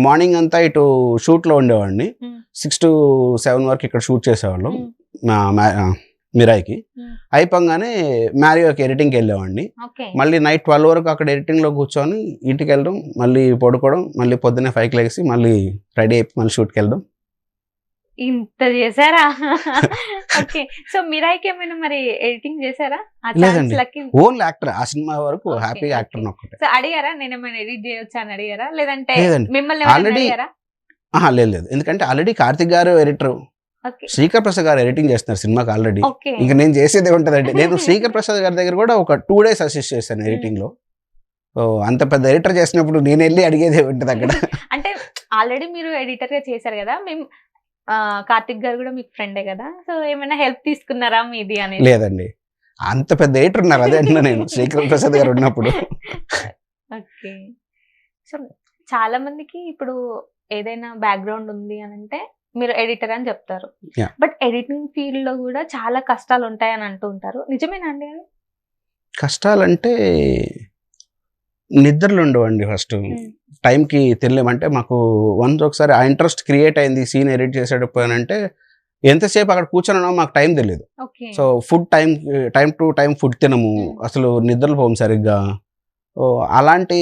మార్నింగ్ అంతా ఇటు షూట్లో ఉండేవాడిని, 6 to 7 వరకు ఇక్కడ షూట్ చేసేవాళ్ళం మిరాయికి. అయిపోగానే మ్యారియోకి ఎడిటింగ్కి వెళ్ళేవాడిని. మళ్ళీ నైట్ 12 వరకు అక్కడ ఎడిటింగ్లో కూర్చొని ఇంటికి వెళ్ళడం, మళ్ళీ పడుకోవడం, మళ్ళీ పొద్దున్నే 5కి లేచి మళ్ళీ రెడీ అయిపోయి మళ్ళీ షూట్కి వెళ్ళడం. ఇంత చేశారా? ఓకే. సో మిరాయికి ఏమైనా మరి ఎడిటింగ్ చేశారా? లేదండి, ఓన్లీ యాక్టర్. ఆ సినిమా వరకు హ్యాపీ యాక్టర్ ఒక్కటే. సో అడిగారా నేను ఏమైనా ఎడిట్ చేయొచ్చా అని అడిగారా, లేదంటే మిమ్మల్ని ఆల్రెడీ? లేదు, ఎందుకంటే ఆల్రెడీ కార్తిక్ గారు ఎడిటర్, శ్రీకర్ ప్రసాద్ గారు ఎడిటింగ్ చేస్తున్నారు సినిమాకి ఆల్రెడీ. ఇంకా నేను చేసేదే ఉంటుందండి. నేను శ్రీకర్ ప్రసాద్ గారి దగ్గర కూడా ఒక 2 days అసిస్ట్ చేశాను ఎడిటింగ్ లో. అంత పెద్ద ఎడిటర్ చేసినప్పుడు నేను వెళ్ళి అడిగేదే ఉంటుంది అక్కడ. అంటే ఆల్రెడీ మీరు ఎడిటర్ గా చేశారు కదా, మేము కార్తిక్ గారు కూడా మీకు ఫ్రెండే కదా, సో ఏమైనా హెల్ప్ తీసుకున్నారా మీది అని? లేదండి, అంత పెద్ద ఎడిటర్ ఉన్నారు, అదే అంటున్నా నేను, శ్రీకర్ ప్రసాద్ గారు ఉన్నప్పుడు. ఓకే. సో చాలా మందికి ఇప్పుడు ఏదైనా బ్యాక్గ్రౌండ్ ఉంది అని అంటే మీరు ఎడిటర్ అని చెప్తారు. బట్ ఎడిటింగ్ ఫీల్డ్ లో కూడా చాలా కష్టాలు ఉంటాయని అంటూ ఉంటారు, నిజమేనా అండి? కష్టాలంటే నిద్రలు ఉండవండి. ఫస్ట్ టైంకి తినలేమంటే మాకు ఒకసారి ఆ ఇంట్రెస్ట్ క్రియేట్ అయింది సీన్ ఎడిట్ చేసేటప్పుడు అంటే ఎంతసేపు అక్కడ కూర్చొని మాకు టైం తెలియదు. So food time to time food తినము, అసలు నిద్రలు పోము సరిగ్గా. అలాంటి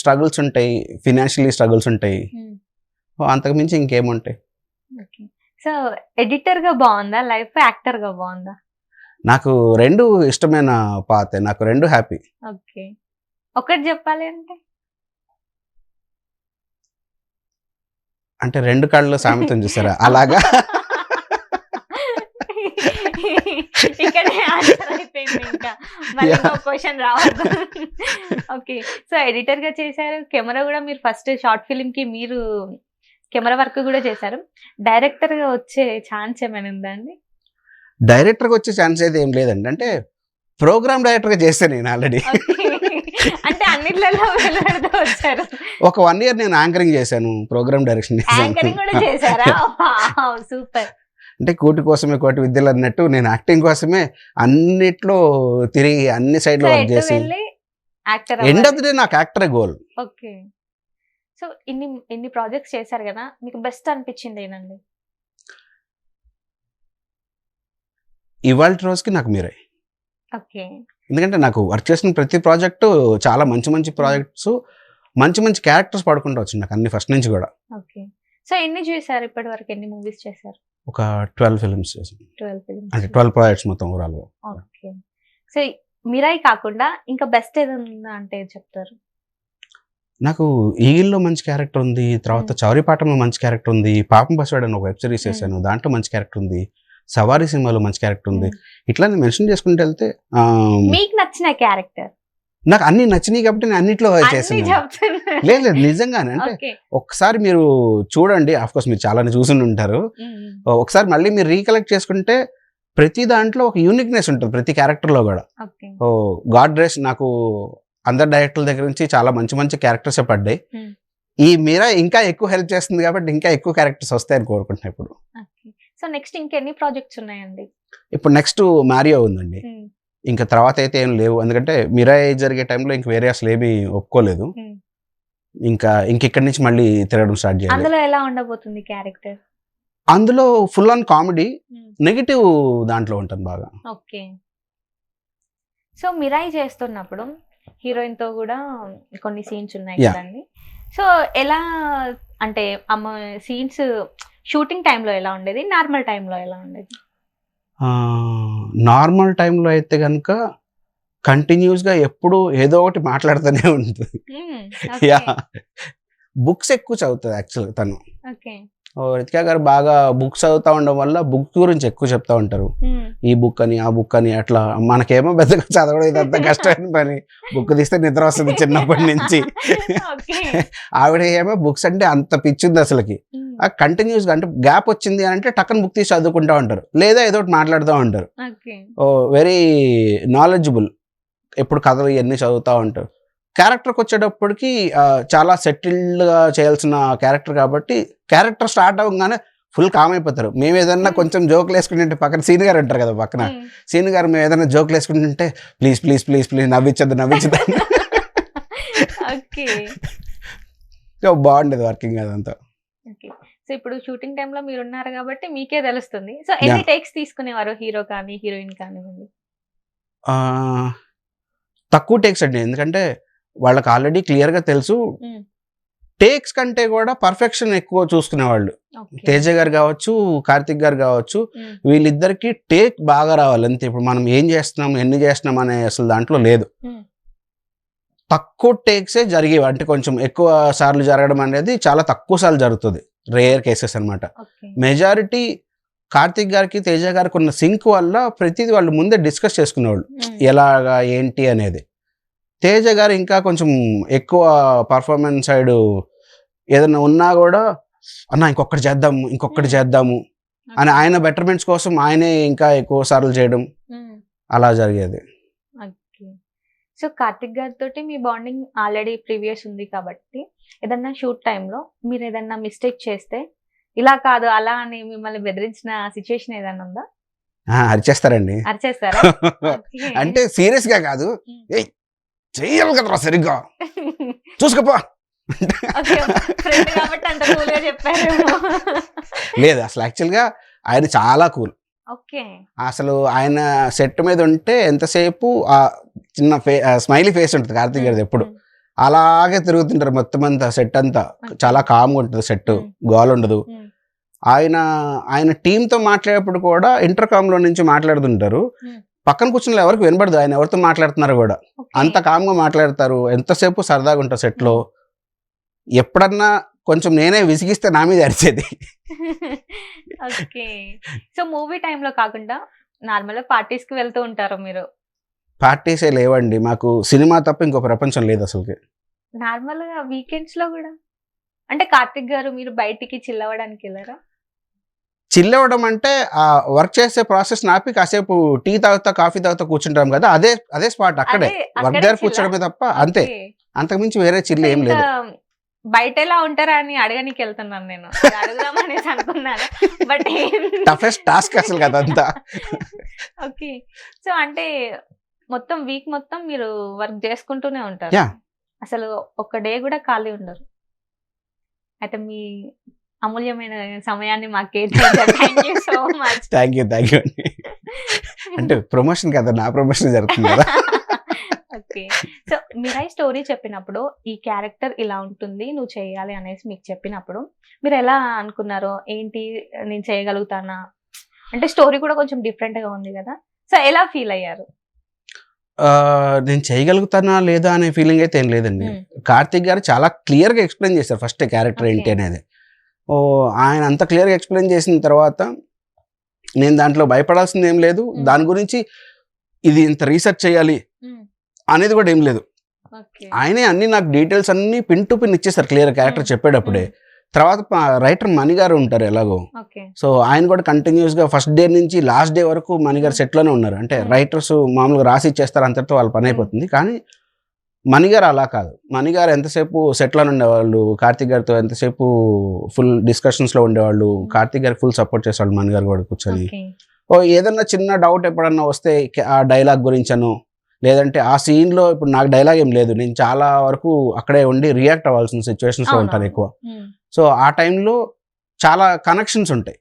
స్ట్రగుల్స్ ఉంటాయి, ఫినాన్షియలీ స్ట్రగుల్స్ ఉంటాయి, అంతకుమించి ఇంకేముంటాయి. సో ఎడిటర్ గా బాగుందా లైఫ్, యాక్టర్ గా బాగుందా? నాకు రెండు ఇష్టమైన పాతే, నాకు రెండు హ్యాపీ. ఓకే. ఒకటి చెప్పాలి అంటే రెండు కళ్ళు సామెతం చూసారా అలాగా. అయిపోయింది ఇంకా. మళ్ళీ ఇంకో క్వెషన్ రావద్దు. ఓకే. సో ఎడిటర్‌గా చేశారు. కెమెరా గూడా మీరు ఫస్ట్ షార్ట్ ఫిల్మ్‌కి మీరు కెమెరా వర్క్ గూడా చేశారు. డైరెక్టర్‌గా వచ్చే ఛాన్స్ ఏమైనా ఉందా అండి? డైరెక్టర్‌గా వచ్చే ఛాన్స్ అయితే ఏం లేదండి. అంటే ప్రోగ్రామ్ డైరెక్టర్‌గా చేశాను నేను ఆల్రెడీ. ఓకే. అంటే అన్నిట్లలో వెళ్లాడుతూ వచ్చారు. ఒక 1 ఇయర్ నేను యాంకరింగ్ చేశాను. ప్రోగ్రామ్ డైరెక్షన్ చేశాను. యాంకరింగ్ గూడా చేశారా? వావ్! సూపర్. అంటే కూటి కోసమే కోటి విద్యలు అన్నట్టు నేను యాక్టింగ్ కోసమే అన్నిట్లో తిరిగి అన్ని సో సైడ్‌లో వర్క్ ఎటు చేసి వెళ్లి యాక్టర్ ఎండ్ అవ్వాలి. ఆఫ్ ది డే నాకు యాక్టరే గోల్. ఓకే. సో ఇన్ని ప్రాజెక్ట్స్ చేశారు గదా! మీకు బెస్ట్ అనిపించింది ఏనండి? ఇవాల్టి రోజుకి నాకు మీరే. ఓకే. ఎందుకంటే నాకు వర్క్ చేసిన ప్రతి ప్రాజెక్టు చాలా మంచి మంచి ప్రాజెక్ట్స్, మంచి మంచి క్యారెక్టర్స్ పడుకుంటూ వచ్చింది నాకు అన్ని ఫస్ట్ నుంచి కూడా. ఓకే. సో ఎన్ని చేశారు ఇప్పటివరకు? ఎన్ని మూవీస్ చేశారు? ఒక 12 ఫిల్మ్స్ చేశాను. 12 ఫిల్మ్స్. అంటే 12 ప్రాజెక్ట్స్ మొత్తం ఓవరాల్‌గా. ఓకే. సో మిరాయి కాకుండా ఇంకా బెస్ట్ ఏదైనా ఉందా అంటే ఏది చెప్తారు? నాకు 'ఈగిల్‌లో' మంచి క్యారెక్టర్ ఉంది. తర్వాత 'చౌరీపాటంలో' మంచి క్యారెక్టర్ ఉంది. 'పాపం పసివాడు' అని ఒక వెబ్ సిరీస్ చేశాను. దాంట్లో మంచి క్యారెక్టర్ ఉంది. 'సవారీ' సినిమాలో మంచి క్యారెక్టర్ ఉంది. ఇట్లా మెన్షన్ చేసుకుంటూ వెళ్తే మీకు నచ్చిన క్యారెక్టర్? నాకు అన్ని నచ్చినాయి కాబట్టి నేను అన్నిట్లో అన్ని చేశాను. చెప్తున్నారు. లేదు లేదు నిజంగానే. అంటే ఓకే. ఒక్కసారి మీరు చూడండి. ఆఫ్‌కోర్స్ మీరు చాలానే చూసుండి ఉంటారు. ఒకసారి మళ్ళీ మీరు రీకలెక్ట్ చేసుకుంటే ప్రతి దాంట్లో ఒక యూనిక్‌నెస్ ఉంటుంది ప్రతి క్యారెక్టర్‌లో కూడా. ఓకే. గాడ్ గ్రేస్ నాకు అందరు డైరెక్టర్ల దగ్గర నుంచి చాలా మంచి మంచి క్యారెక్టర్సే పడ్డాయి. ఈ మీరా ఇంకా ఎక్కువ హెల్ప్ చేస్తుంది కాబట్టి ఇంకా ఎక్కువ క్యారెక్టర్స్ వస్తాయని కోరుకుంటున్నా ఇప్పుడు. ఓకే. సో నెక్స్ట్ ఇంకెన్ని ప్రాజెక్ట్స్ ఉన్నాయండి? ఇప్పుడు నెక్స్ట్ 'మారియో' ఉందండి. ఇంకా తర్వాత అయితే ఏం లేవు. ఎందుకంటే మిరాయి జరిగే టైంలో ఇంక వేరే అసలు ఏమీ ఒప్పుకోలేదు. ఇంకెక్కడి నుంచి మళ్ళీ తిరగడం స్టార్ట్ చేయాలి. అందులో ఎలా ఉండబోతుంది క్యారెక్టర్? అందులో ఫుల్ ఆన్ కామెడీ, నెగటివ్ దాంట్లో ఉంటుంది బాగా. ఓకే. సో మిరాయి చేస్తున్నప్పుడు హీరోయిన్ తో కూడా కొన్ని సీన్స్ ఉన్నాయి Yeah. కదండి. సో ఎలా అంటే సీన్స్ షూటింగ్ టైంలో ఎలా ఉండేది? నార్మల్ టైంలో ఎలా ఉండేది? నార్మల్ టైంలో అయితే కనుక కంటిన్యూస్గా ఎప్పుడు ఏదో ఒకటి మాట్లాడుతూనే ఉంటుంది. యా, బుక్స్ ఎక్కువ చదువుతుంది యాక్చువల్గా తను. ఓకే. రితికా గారు బాగా బుక్స్ చదువుతూ ఉండడం వల్ల బుక్ గురించి ఎక్కువ చెప్తా ఉంటారు. ఈ బుక్ అని ఆ బుక్ అని అట్లా. మనకేమో పెద్దగా చదవడం ఇదంతా కష్టమైన పని. బుక్ తీస్తే నిద్ర వస్తుంది చిన్నప్పటి నుంచి. ఆవిడ ఏమో బుక్స్ అంటే అంత పిచ్చింది అసలుకి. కంటిన్యూస్గా అంటే గ్యాప్ వచ్చింది అని అంటే టక్కన బుక్ తీసి చదువుకుంటూ ఉంటారు, లేదా ఏదో ఒకటి మాట్లాడుతూ ఉంటారు. Very knowledgeable. ఎప్పుడు కథలు ఇవన్నీ చదువుతూ ఉంటారు. క్యారెక్టర్కి వచ్చేటప్పటికి చాలా సెటిల్డ్గా చేయాల్సిన క్యారెక్టర్ కాబట్టి క్యారెక్టర్ స్టార్ట్ అవ్వగానే ఫుల్ కామ్ అయిపోతారు. మేము ఏదన్నా కొంచెం జోకులు వేసుకుంటుంటే పక్కన సీన్ గారు ఉంటారు కదా, పక్కన సీన్ గారు మేము ఏదైనా జోకులు వేసుకుంటుంటే ప్లీజ్ ప్లీజ్ ప్లీజ్ ప్లీజ్ నవ్వించద్దు నవ్వించద్దు. బాగుండేది వర్కింగ్ అదంతా. సో ఇప్పుడు షూటింగ్ టైంలో మీరు ఉన్నారు కాబట్టి మీకే తెలుస్తుంది. సో ఎన్ని టేక్స్ తీసుకునేవారు హీరో కానీ హీరోయిన్ కానివ్వండి? తక్కువ టేక్స్ అండి. ఎందుకంటే వాళ్ళకి ఆల్రెడీ క్లియర్గా తెలుసు. టేక్స్ కంటే కూడా పర్ఫెక్షన్ ఎక్కువ చూసుకునేవాళ్ళు. తేజ గారు కావచ్చు, కార్తిక్ గారు కావచ్చు, వీళ్ళిద్దరికి టేక్ బాగా రావాలి అంతే. ఇప్పుడు మనం ఏం చేస్తున్నాం ఎన్ని చేస్తున్నాం అనే అసలు దాంట్లో లేదు. తక్కువ టేక్సే జరిగేవి. అంటే కొంచెం ఎక్కువ సార్లు జరగడం అనేది చాలా తక్కువ సార్లు జరుగుతుంది, రేర్ కేసెస్ అనమాట. మెజారిటీ కార్తిక్ గారికి తేజ గారికి ఉన్న సింక్ వల్ల ప్రతిదీ వాళ్ళు ముందే డిస్కస్ చేసుకునేవాళ్ళు ఎలాగా ఏంటి అనేది. తేజ గారు ఇంకా కొంచెం ఎక్కువ పర్ఫార్మెన్స్ సైడ్ ఏదైనా ఉన్నా కూడా అన్న ఇంకొకటి చేద్దాము అని ఆయన బెటర్మెంట్స్ కోసం ఆయనే ఇంకా ఎక్కువ సార్లు చేయడం అలా జరిగేది. సో కార్తిక్ గారితో మీ బాండింగ్ ఆల్రెడీ ప్రీవియస్ ఉంది కాబట్టి ఏదన్నా షూట్ టైంలో మీరు ఏదన్నా మిస్టేక్ చేస్తే ఇలా కాదు అలా అని మిమ్మల్ని బెదిరించిన సిచ్యుయేషన్ ఏదన్నా ఉందా? అరిచేస్తారండి. అరిచేస్తారా? అంటే సీరియస్ గా కాదు, చెయ్యాలి కదరా సరిగ్గా చూసుకోపో. లేదు అసలు యాక్చువల్గా ఆయన చాలా కూల్. అసలు ఆయన సెట్ మీద ఉంటే ఎంతసేపు ఆ చిన్న స్మైలీ ఫేస్ ఉంటుంది కార్తిక్ గారిది ఎప్పుడు. అలాగే తిరుగుతుంటారు మొత్తం అంతా, సెట్ అంతా చాలా కామ్గా ఉంటుంది, సెట్ గోల్ ఉండదు. ఆయన టీంతో మాట్లాడేటప్పుడు కూడా ఇంటర్కామ్లో నుంచి మాట్లాడుతుంటారు. పక్కన కూర్చున్న ఎవరికి వినబడదు ఆయన ఎవరితో మాట్లాడుతున్నారు కూడా. అంత కామ్గా మాట్లాడతారు, ఎంతసేపు సరదాగా ఉంటారు సెట్లో. ఎప్పుడన్నా కొంచెం నేనే విసిగిస్తే నా మీద అరిచేది. ఓకే. సో మూవీ టైంలో కాకుండా నార్మల్గా పార్టీస్కి వెళ్తూ ఉంటారు మీరు, పార్టీసే లేవండి. మాకు సినిమా తప్ప ఇంకో ప్రపంచం లేదు అసలుకి. నార్మల్ గా వీకెండ్స్ లో కూడా అంటే కార్తిక్ గారు మీరు బయటికి చిల్ అవ్వడానికి వెళ్ళారా? చిల్ అవ్వడం అంటే వర్క్ చేసే ప్రాసెస్ నాపి కాసేపు టీ తాగుతా, కాఫీ తాగుతా కూర్చుంటాం కదా, అదే స్పాట్ అక్కడే. అదే వర్క్ అక్కడే దగ్గర చిల్లా? కూర్చోడమే తప్ప అంతే. ఓకే. అంతకుమించి వేరే చిల్ సో ఏం ఇంకా లేదు. బయట ఎలా ఉంటారా అని అడగనికి వెళ్తున్నాను నేను. అది అడుగుదామనేసి అనుకున్నాను. బట్ టఫెస్ట్ టాస్క్ అసలు అదంతా. ఓకే. సో అంటే మొత్తం వీక్ మొత్తం మీరు వర్క్ చేసుకుంటూనే ఉంటారు. యా. అసలు ఒక్క డే కూడా ఖాళీ ఉండరు. అయితే మీ అమూల్యమైన సమయాన్ని మాకు కేటాయించారు. Thank you so much. Thank you అండి. అంటే ప్రమోషన్ కదా, నా ప్రమోషన్ జరుగుతుంది కదా. ఓకే. సో మీరై స్టోరీ చెప్పినప్పుడు ఈ క్యారెక్టర్ ఇలా ఉంటుంది నువ్వు చేయాలి అనేసి మీకు చెప్పినప్పుడు మీరు ఎలా అనుకున్నారో, ఏంటి నేను చేయగలుగుతానా? అంటే స్టోరీ కూడా కొంచెం డిఫరెంట్ గా ఉంది కదా, సో ఎలా ఫీల్ అయ్యారు? నేను చేయగలుగుతానా లేదా అనే ఫీలింగ్ అయితే ఏం లేదండి. కార్తిక్ గారు చాలా క్లియర్గా ఎక్స్ప్లెయిన్ చేశారు ఫస్ట్ క్యారెక్టర్ ఏంటి Okay. అనేది. ఆయన అంత క్లియర్గా ఎక్స్ప్లెయిన్ చేసిన తర్వాత నేను దాంట్లో భయపడాల్సింది ఏం లేదు. దాని గురించి ఇది ఇంత రీసెర్చ్ చేయాలి అనేది కూడా ఏం లేదు. ఓకే. ఆయనే అన్ని నాకు డీటెయిల్స్ అన్ని పిన్ టు పిన్ ఇచ్చేసారు క్లియర్ క్యారెక్టర్ చెప్పేటప్పుడే. తర్వాత రైటర్ మణి గారు ఉంటారు ఎలాగో, ఓకే. సో ఆయన కూడా కంటిన్యూస్గా ఫస్ట్ డే నుంచి లాస్ట్ డే వరకు మణి గారు సెట్లోనే ఉన్నారు. అంటే రైటర్స్ మామూలుగా రాసి ఇచ్చేస్తారు, అంతటితో వాళ్ళ పని అయిపోతుంది. కానీ మణి గారు అలా కాదు. మణి గారు ఎంతసేపు సెట్లోనే ఉండేవాళ్ళు, కార్తిక్ గారితో ఎంతసేపు ఫుల్ డిస్కషన్స్లో ఉండేవాళ్ళు. కార్తిక్ గారికి ఫుల్ సపోర్ట్ చేసేవాళ్ళు మణి గారు కూడా కూర్చొని. ఏదన్నా చిన్న డౌట్ ఎప్పుడన్నా వస్తే ఆ డైలాగ్ గురించను, లేదంటే ఆ సీన్లో ఇప్పుడు నాకు డైలాగ్ ఏం లేదు, నేను చాలా వరకు అక్కడే ఉండి రియాక్ట్ అవ్వాల్సిన సిచ్యువేషన్స్లో ఉంటాను ఎక్కువ. సో ఆ టైంలో చాలా కనెక్షన్స్ ఉంటాయి.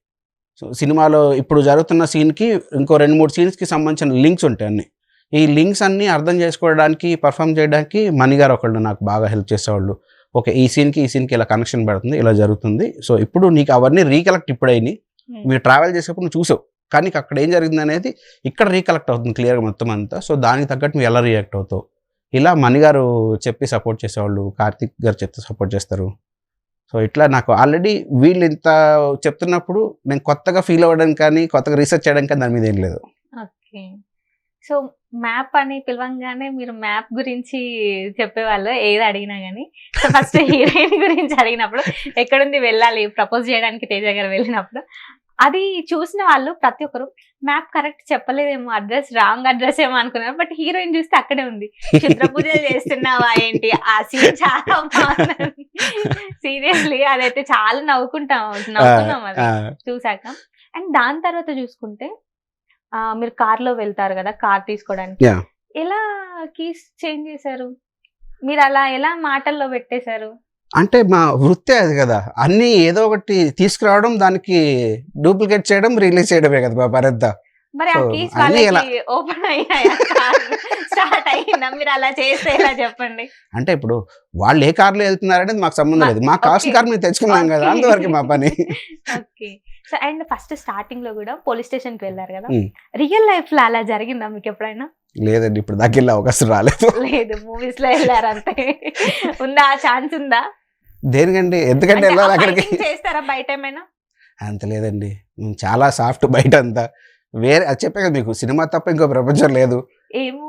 సో సినిమాలో ఇప్పుడు జరుగుతున్న సీన్కి ఇంకో 2-3 సీన్స్కి సంబంధించిన లింక్స్ ఉంటాయి అన్ని. ఈ లింక్స్ అన్నీ అర్థం చేసుకోవడానికి, పర్ఫామ్ చేయడానికి మణి గారు ఒకళ్ళు నాకు బాగా హెల్ప్ చేసేవాళ్ళు. ఓకే, ఈ సీన్కి ఇలా కనెక్షన్ పెడుతుంది, ఇలా జరుగుతుంది. సో ఇప్పుడు నీకు అవన్నీ రీకలెక్ట్ ఇప్పుడైనాయి, మీరు ట్రావెల్ చేసేప్పుడు నువ్వు చూసావు, కానీ నీకు అక్కడ ఏం జరిగింది అనేది ఇక్కడ రీకలెక్ట్ అవుతుంది క్లియర్గా మొత్తం అంతా. సో దానికి తగ్గట్టు నువ్వు ఎలా రియాక్ట్ అవుతావు, ఇలా మణి గారు చెప్పి సపోర్ట్ చేసేవాళ్ళు, కార్తిక్ గారు చెప్తే సపోర్ట్ చేస్తారు. సో ఇట్లా నాకు ఆల్రెడీ వీళ్ళు ఇంత చెప్తున్నప్పుడు నేను కొత్తగా ఫీల్ అవ్వడం కానీ, కొత్తగా రీసెర్చ్ చేయడం కానీ దాని మీద ఏం లేదు. ఓకే. సో మ్యాప్ అని పిలవంగానే మీరు మ్యాప్ గురించి చెప్పేవాళ్ళు ఏది అడిగినా కానీ. సో ఫస్ట్ హీరోయిన్ గురించి అడిగినప్పుడు ఎక్కడుంది వెళ్ళాలి ప్రపోజ్ చేయడానికి తేజ గారు వెళ్ళినప్పుడు, అది చూసిన వాళ్ళు ప్రతి ఒక్కరు మ్యాప్ కరెక్ట్ చెప్పలేదేమో, అడ్రస్ రాంగ్ అడ్రస్ ఏమో అనుకున్నారు. బట్ హీరోయిన్ చూస్తే అక్కడే ఉంది. క్షుద్ర పూజలు చేస్తున్నావా ఏంటి? ఆ సీన్ చాలా బాగుంది సీరియస్లీ. అదైతే చాలా నవ్వుకున్నాం అది చూసాక. అండ్ దాని తర్వాత చూసుకుంటే మీరు కార్ లో వెళ్తారు కదా కార్ తీసుకోవడానికి, Yeah. ఎలా కీస్ చేంజ్ చేశారు మీరు? అలా ఎలా మాటల్లో పెట్టేశారు? అంటే మా వృత్తే అది కదా, అన్నీ ఏదో ఒకటి తీసుకురావడం, దానికి డూప్లికేట్ చేయడం, రిలీజ్ చేయడమే కదా మా పరంతా. మరి ఆ So, కీస్ అన్నీ ఎలా వాళ్ళకి ఓపెన్ అయ్యాయా? స్టార్ట్ అయ్యిందా? మీరు అలా చేస్తే ఎలా చెప్పండి? అంటే ఇప్పుడు వాళ్ళు ఏ కార్లో వెళ్తున్నారనేది మాకు సంబంధం లేదు, మాకు కావాల్సిన Okay. కార్ మేము తెచ్చుకున్నాం కదా, Okay. అంతవరకు మా పని. Okay. So and first starting లో కూడా పోలీస్ స్టేషన్ కి వెళ్ళారు కదా, Hmm. రియల్ లైఫ్ లో అలా జరిగిందా మీకు ఎప్పుడైనా? లేదండి, ఇప్పుడు దాకా వెళ్ళే అవకాశం రాలేదు. లేదు, మూవీస్ లో వెళ్ళారు అంతే. ఉందా ఆ ఛాన్స్ ఉందా? దేనికండి, ఎందుకంటే అంటే వెళ్ళాలి ఆ అక్కడికి? fighting చేస్తారా బయట ఏమైనా? అంత లేదండి, మేము చాలా సాఫ్ట్ బయట అంతా. వేరే అది చెప్పే కదా మీకు, సినిమా తప్ప ఇంకో ప్రపంచం లేదు. ఏమో.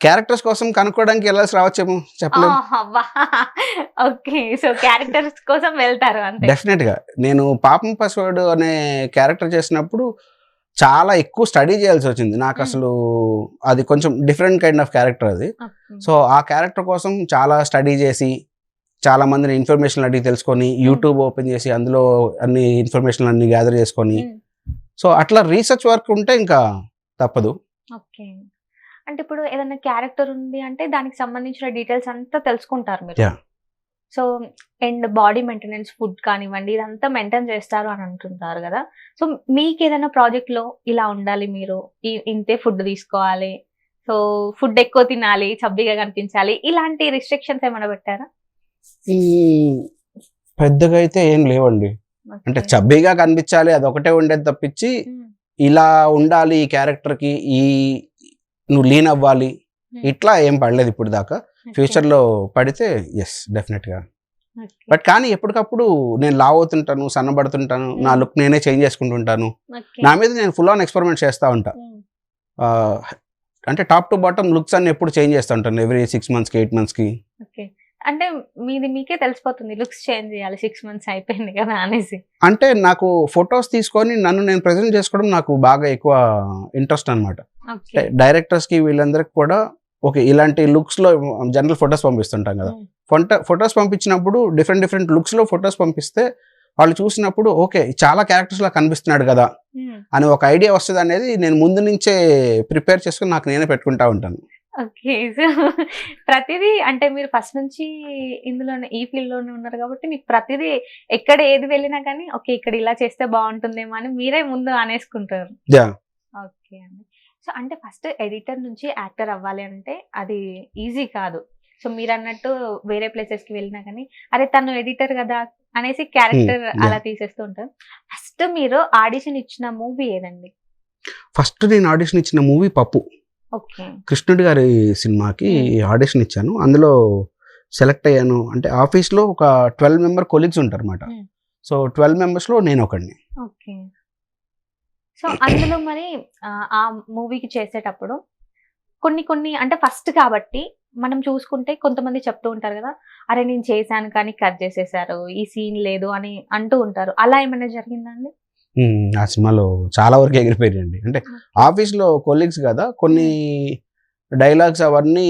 క్యారెక్టర్స్ కోసం కనుక్కోవడానికి వెళ్ళాల్సి రావచ్చేమో, చెప్పలేము. ఓకే. సో క్యారెక్టర్స్ కోసం వెళ్తారు అంతే. డెఫినెట్ గా నేను పాపం పసివాడు అనే క్యారెక్టర్ చేసినప్పుడు చాలా ఎక్కువ స్టడీ చేయాల్సి వచ్చింది నాకు. అసలు అది కొంచెం డిఫరెంట్ కైండ్ ఆఫ్ క్యారెక్టర్ అది. సో ఆ క్యారెక్టర్ కోసం చాలా స్టడీ చేసి, చాలా మందిని ఇన్ఫర్మేషన్ అడిగి తెలుసుకొని, యూట్యూబ్ ఓపెన్ చేసి అందులో అన్ని ఇన్ఫర్మేషన్ అన్ని గ్యాదర్ చేసుకొని, సో అట్లా రీసెర్చ్ వర్క్ ఉంటే ఇంకా తప్పదు. ఓకే. అంటే ఇప్పుడు ఏదైనా క్యారెక్టర్ ఉంది అంటే దానికి సంబంధించిన డీటెయిల్స్ అంతా తెలుసుకుంటారు మీరు. Yeah. So and body maintenance, food కానివ్వండి, ఇదంతా మెయింటైన్ చేస్తారు అని అంటుంటారు కదా. సో మీకు ఏదైనా ప్రాజెక్ట్ లో ఇలా ఉండాలి, మీరు ఇంతే ఫుడ్ తీసుకోవాలి, సో ఫుడ్ ఎక్కువ తినాలి, చబ్బిగా కనిపించాలి, ఇలాంటి రిస్ట్రిక్షన్స్ ఏమైనా పెట్టారా? పెద్దగా అయితే ఏం లేవండి. అంటే చబ్బీగా కనిపించాలి అదొకటే ఉండేది తప్పించి, ఇలా ఉండాలి ఈ క్యారెక్టర్కి, నువ్వు లీన్ అవ్వాలి, ఇట్లా ఏం పడలేదు ఇప్పుడు దాకా. ఫ్యూచర్లో పడితే ఎస్ డెఫినెట్గా. బట్ కానీ ఎప్పటికప్పుడు నేను లావ్ అవుతుంటాను, సన్నబడుతుంటాను, నా లుక్ నేనే చేంజ్ చేసుకుంటుంటాను. నా మీద నేను ఫుల్ ఆన్ ఎక్స్పెరిమెంట్ చేస్తూ ఉంటా. అంటే టాప్ టు బాటమ్ లుక్స్ అన్ని ఎప్పుడు చేంజ్ చేస్తూ ఉంటాను ఎవ్రీ 6 మంత్స్కి 8 మంత్స్కి. ఓకే. అంటే మీకే తెలిసిపోతుంది లుక్స్ చేంజ్ చేయాలి 6 మంత్స్ అయిపోయింది కదా అనేసి. అంటే నాకు ఫొటోస్ తీసుకొని నన్ను నేను ప్రజెంట్ చేసుకోవడం నాకు బాగా ఎక్కువ ఇంట్రెస్ట్ అనమాట. ఓకే. డైరెక్టర్స్కి వీళ్ళందరికీ కూడా ఓకే ఇలాంటి లుక్స్లో జనరల్ ఫొటోస్ పంపిస్తుంటాం కదా. ఫొటోస్ పంపించినప్పుడు డిఫరెంట్ లుక్స్లో ఫొటోస్ పంపిస్తే వాళ్ళు చూసినప్పుడు ఓకే చాలా క్యారెక్టర్స్లా కనిపిస్తున్నాడు కదా అని ఒక ఐడియా వస్తుంది అనేది నేను ముందు నుంచే ప్రిపేర్ చేసుకుని నాకు నేనే పెట్టుకుంటా ఉంటాను. ఓకే. సో ప్రతిదీ అంటే మీరు ఫస్ట్ నుంచి ఇందులోనే ఈ ఫీల్డ్‌లోనే ఉన్నారు కాబట్టి మీకు ప్రతిదీ ఎక్కడ ఏది వెళ్ళినా కానీ ఓకే ఇక్కడ ఇలా చేస్తే బాగుంటుందేమో అని మీరే ముందు అనేసుకుంటారు. Yeah. ఓకే అండి. సో అంటే ఫస్ట్ ఎడిటర్ నుంచి యాక్టర్ అవ్వాలి అంటే అది ఈజీ కాదు. సో మీరన్నట్టు వేరే ప్లేసెస్‌కి వెళ్ళినా కానీ అరే తను ఎడిటర్ కదా అనేసి క్యారెక్టర్ Yeah. అలా తీసేస్తూ ఉంటారు. ఫస్ట్ మీరు ఆడిషన్ ఇచ్చిన మూవీ ఏదండి? ఫస్ట్ నేను ఆడిషన్ ఇచ్చిన మూవీ పప్పు. ఓకే. కృష్ణుడి గారి సినిమాకి ఆడిషన్ ఇచ్చాను. అందులో సెలెక్ట్ అయ్యాను. అంటే ఆఫీస్లో ఒక 12 మెంబర్ కొలీగ్స్ ఉంటారు అనమాట. సో 12 మెంబర్స్లో నేను ఒకడిని. ఓకే. సో అందులో మరి ఆ మూవీకి చేసేటప్పుడు కొన్ని అంటే ఫస్ట్ కాబట్టి మనం చూసుకుంటే కొంతమంది చెప్తూ ఉంటారు కదా అరే నేను చేశాను కానీ కట్ చేసేసారు ఈ సీన్ లేదు అని అంటూ ఉంటారు. అలా ఏమైనా జరిగిందా అండి? ఆ సినిమాలో చాలా వరకు ఎగిరిపోయాయండి. అంటే ఆఫీస్లో కొలీగ్స్ కదా కొన్ని డైలాగ్స్ అవన్నీ